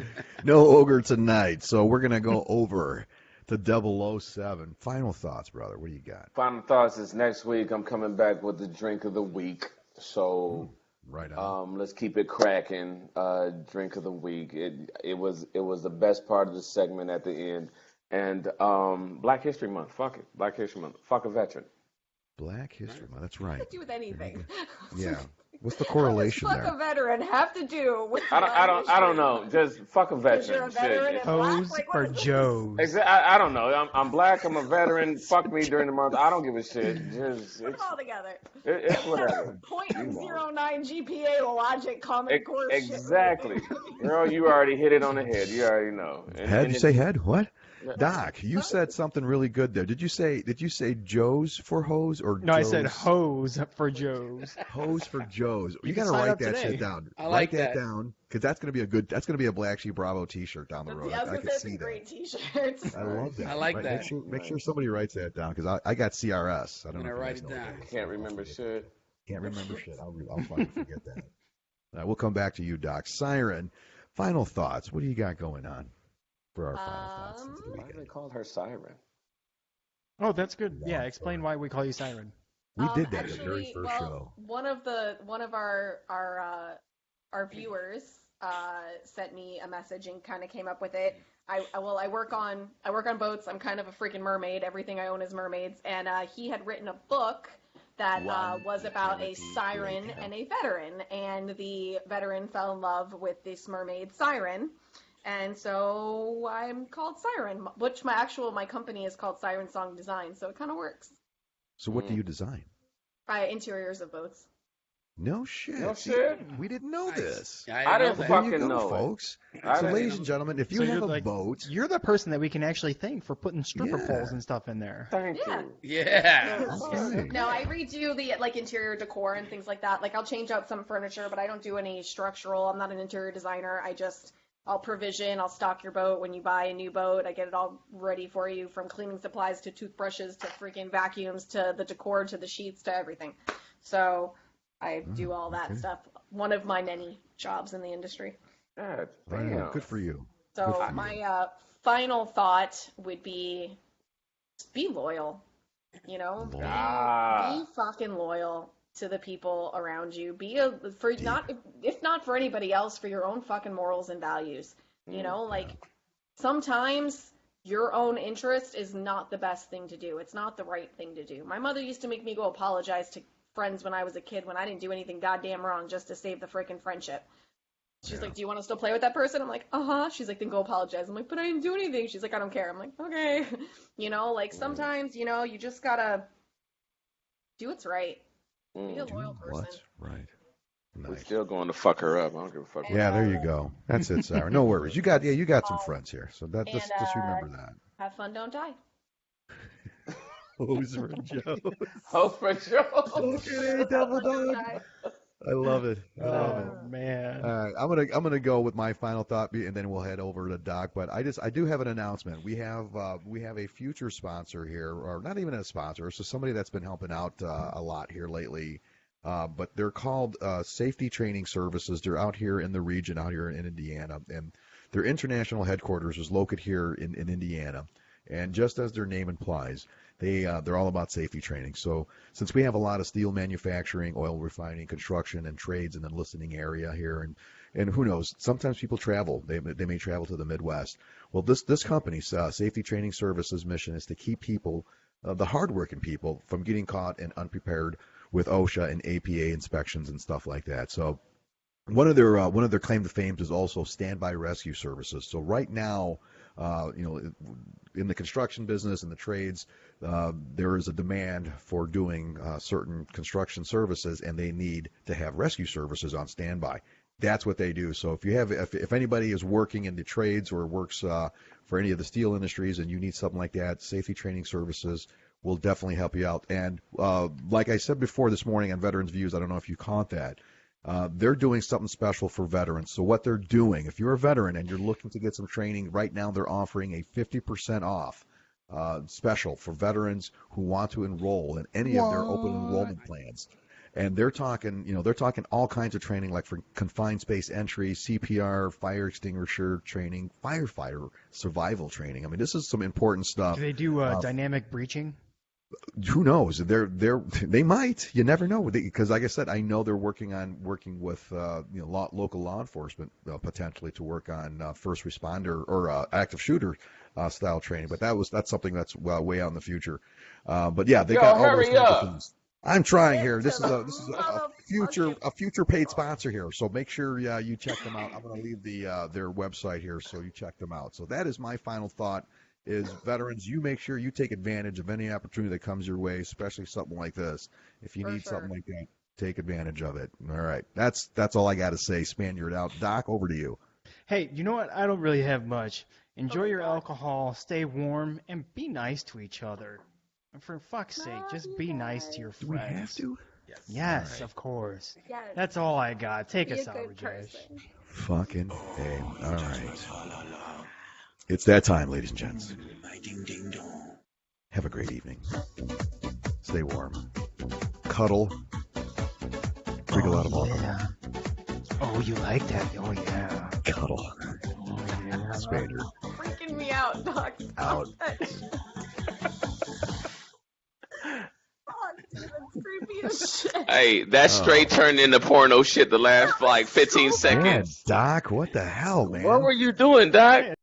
Speaker 3: No ogre tonight, so we're going to go over to 007. Final thoughts, brother. What do you got?
Speaker 1: Final thoughts is next week. I'm coming back with the drink of the week. So
Speaker 3: Right on.
Speaker 1: let's keep it cracking. Drink of the week. It was the best part of the segment at the end. And Black History Month. Fuck it. Black History Month. Fuck a veteran.
Speaker 3: Black History Month. That's right.
Speaker 2: To do with anything.
Speaker 3: Yeah. What's the correlation
Speaker 2: What does
Speaker 3: there?
Speaker 2: fuck a veteran have to do with
Speaker 1: I don't know. Just fuck a
Speaker 2: Because you're a
Speaker 1: veteran.
Speaker 2: veteran
Speaker 1: Shit.
Speaker 2: and black?
Speaker 4: Hose
Speaker 2: Like, what
Speaker 4: for
Speaker 2: is this?
Speaker 4: Joes.
Speaker 1: I don't know. I'm black. I'm a veteran. Fuck me during the month. I don't give a shit. Just
Speaker 2: Put them all together.
Speaker 1: it's whatever.
Speaker 2: 0.09 GPA logic common core shit.
Speaker 1: Exactly. Girl, you already hit it on the head. You already know.
Speaker 3: Head? You say head? What?
Speaker 1: Yeah.
Speaker 3: Doc, you said something really good there. Did you say Joe's for hose or
Speaker 4: No, I
Speaker 3: Joe's?
Speaker 4: said hose for Joes.
Speaker 3: Hose for Joe's. You
Speaker 4: can
Speaker 3: got to
Speaker 4: sign
Speaker 3: write
Speaker 4: up
Speaker 3: that
Speaker 4: today.
Speaker 3: shit down.
Speaker 5: I
Speaker 3: Write
Speaker 5: like
Speaker 3: that
Speaker 5: that.
Speaker 3: down because that's gonna be a Black Sheep Bravo T-shirt down the road.
Speaker 2: Yeah, I was
Speaker 3: I
Speaker 2: gonna
Speaker 3: can
Speaker 2: say it's
Speaker 3: see
Speaker 2: a
Speaker 3: that.
Speaker 2: great t-shirt.
Speaker 3: I love that.
Speaker 5: I like
Speaker 3: Right,
Speaker 5: that.
Speaker 3: Make sure somebody writes that down because I got CRS. I don't
Speaker 5: I'm
Speaker 3: know.
Speaker 5: gonna
Speaker 3: if
Speaker 5: write
Speaker 3: you
Speaker 5: it
Speaker 3: guys know
Speaker 5: down.
Speaker 3: that.
Speaker 1: Can't remember shit.
Speaker 3: Can't remember shit. I'll fucking forget that. All right, we'll come back to you, Doc. Siren, final thoughts. What do you got going on for our final thoughts into the
Speaker 1: Why do
Speaker 3: weekend?
Speaker 1: they call her Siren?
Speaker 4: Oh, that's good. Yeah,
Speaker 3: Long
Speaker 4: explain
Speaker 3: story.
Speaker 4: why we call you Siren.
Speaker 3: We did that
Speaker 2: Actually,
Speaker 3: the very first show.
Speaker 2: One of our viewers sent me a message and kind of came up with it. I work on boats. I'm kind of a freaking mermaid. Everything I own is mermaids. And he had written a book that was about a siren and a veteran. And the veteran fell in love with this mermaid Siren. And so I'm called Siren, which my company is called Siren Song Design. So it kind of works.
Speaker 3: So what do you design?
Speaker 2: Interiors of boats.
Speaker 3: No shit.
Speaker 1: No
Speaker 3: See,
Speaker 1: shit.
Speaker 3: we didn't know
Speaker 5: Nice.
Speaker 3: this.
Speaker 5: Yeah,
Speaker 1: I
Speaker 5: know
Speaker 1: didn't
Speaker 5: that.
Speaker 3: There
Speaker 1: fucking
Speaker 3: you go,
Speaker 1: know it.
Speaker 3: folks.
Speaker 1: I
Speaker 3: So,
Speaker 1: didn't
Speaker 3: ladies
Speaker 1: know.
Speaker 3: and gentlemen, if you
Speaker 4: So
Speaker 3: have
Speaker 4: you're
Speaker 3: a
Speaker 4: like,
Speaker 3: boat,
Speaker 4: you're the person that we can actually thank for putting stripper
Speaker 3: Yeah.
Speaker 4: poles and stuff in there.
Speaker 1: Thank
Speaker 2: Yeah.
Speaker 1: you.
Speaker 5: Yeah.
Speaker 3: Okay.
Speaker 2: No, I redo the interior decor and things like that. Like I'll change out some furniture, but I don't do any structural. I'm not an interior designer. I'll provision. I'll stock your boat when you buy a new boat. I get it all ready for you, from cleaning supplies to toothbrushes to freaking vacuums to the decor to the sheets to everything. So I do all that
Speaker 3: okay.
Speaker 2: stuff. One of my many jobs in the industry.
Speaker 1: God
Speaker 3: right on.
Speaker 1: damn.
Speaker 3: Good for you.
Speaker 2: So
Speaker 3: Good for you.
Speaker 2: my final thought would be loyal. You know,
Speaker 3: Loyal.
Speaker 1: Ah.
Speaker 2: be fucking loyal to the people around you. If not for anybody else, for your own fucking morals and values. You know, like sometimes your own interest is not the best thing to do. It's not the right thing to do. My mother used to make me go apologize to friends when I was a kid when I didn't do anything goddamn wrong just to save the freaking friendship. She's like, do you want to still play with that person? I'm like, uh-huh. She's like, then go apologize. I'm like, but I didn't do anything. She's like, I don't care. I'm like, okay. You know, like sometimes, you know, you just gotta do what's right. Be a
Speaker 3: Do
Speaker 2: loyal person.
Speaker 3: what's right.
Speaker 1: We're
Speaker 3: Nice.
Speaker 1: still going to fuck her up. I don't give a fuck.
Speaker 3: Yeah, there you go. That's it, Siren. No worries. You got some friends here, so
Speaker 2: And,
Speaker 3: just remember that.
Speaker 2: Have fun, don't die.
Speaker 3: Hose for Joe.
Speaker 1: Oh, for sure.
Speaker 3: Okay, Devil Dog. I love it. I love it.
Speaker 4: Oh man.
Speaker 3: All right, I'm gonna go with my final thought, and then we'll head over to Doc. But I do have an announcement. We have a future sponsor here, or not even a sponsor, so somebody that's been helping out a lot here lately. But they're called Safety Training Services. They're out here in the region, out here in Indiana, and their international headquarters is located here in Indiana. And just as their name implies, they're all about safety training. So since we have a lot of steel manufacturing, oil refining, construction, and trades in the listening area here, and who knows? Sometimes people travel. They may travel to the Midwest. Well, this company's safety training services mission is to keep people, the hardworking people, from getting caught and unprepared with OSHA and APA inspections and stuff like that. So one of their claim to fame is also standby rescue services. So right now, in the construction business and the trades, there is a demand for doing certain construction services, and they need to have rescue services on standby. That's what they do. So if anybody is working in the trades or works for any of the steel industries, and you need something like that, safety training services will definitely help you out. And like I said before this morning on Veterans Views, I don't know if you caught that. They're doing something special for veterans. So what they're doing, if you're a veteran and you're looking to get some training, right now they're offering a 50% off special for veterans who want to enroll in any of their open enrollment plans. And they're talking all kinds of training, like for confined space entry, CPR, fire extinguisher training, firefighter survival training. I mean, this is some important stuff.
Speaker 4: Do they do dynamic breaching?
Speaker 3: Who knows? They might. You never know. Because, like I said, I know they're working with local law enforcement potentially to work on first responder or active shooter style training. But that's something that's way out in the future. But yeah, they got all those kinds of things. I'm trying here. This is a future paid sponsor here. So make sure you check them out. I'm going to leave their website here so you check them out. So that is my final thought. Is veterans, you make sure you take advantage of any opportunity that comes your way, especially something like this. If you need something like that, take advantage of it. All right. That's all I got to say. Spaniard out. Doc, over to you.
Speaker 4: Hey, you know what? I don't really have much. Enjoy your alcohol, stay warm, and be nice to each other. And for fuck's sake, just be nice to your friends.
Speaker 3: Do we have to?
Speaker 4: Yes,
Speaker 3: right.
Speaker 4: Of course.
Speaker 2: Yes.
Speaker 4: That's all I got. Take
Speaker 2: Be
Speaker 4: us
Speaker 2: a
Speaker 4: out,
Speaker 2: good
Speaker 4: Rajesh.
Speaker 2: person.
Speaker 3: Fucking A. All right. It's that time, ladies and gents. Have a great evening. Stay warm. Cuddle. Drink a lot of water.
Speaker 4: Yeah. Oh, you like that? Oh, yeah.
Speaker 3: Cuddle.
Speaker 4: Oh, yeah.
Speaker 3: Spaniard.
Speaker 2: Freaking me out, Doc. Stop
Speaker 3: Out.
Speaker 2: that shit. Fuck, dude, that's creepy as shit.
Speaker 1: Hey, that straight turned into porno shit the last like 15
Speaker 3: Man,
Speaker 1: seconds.
Speaker 3: Doc, what the hell, man?
Speaker 1: What were you doing, Doc?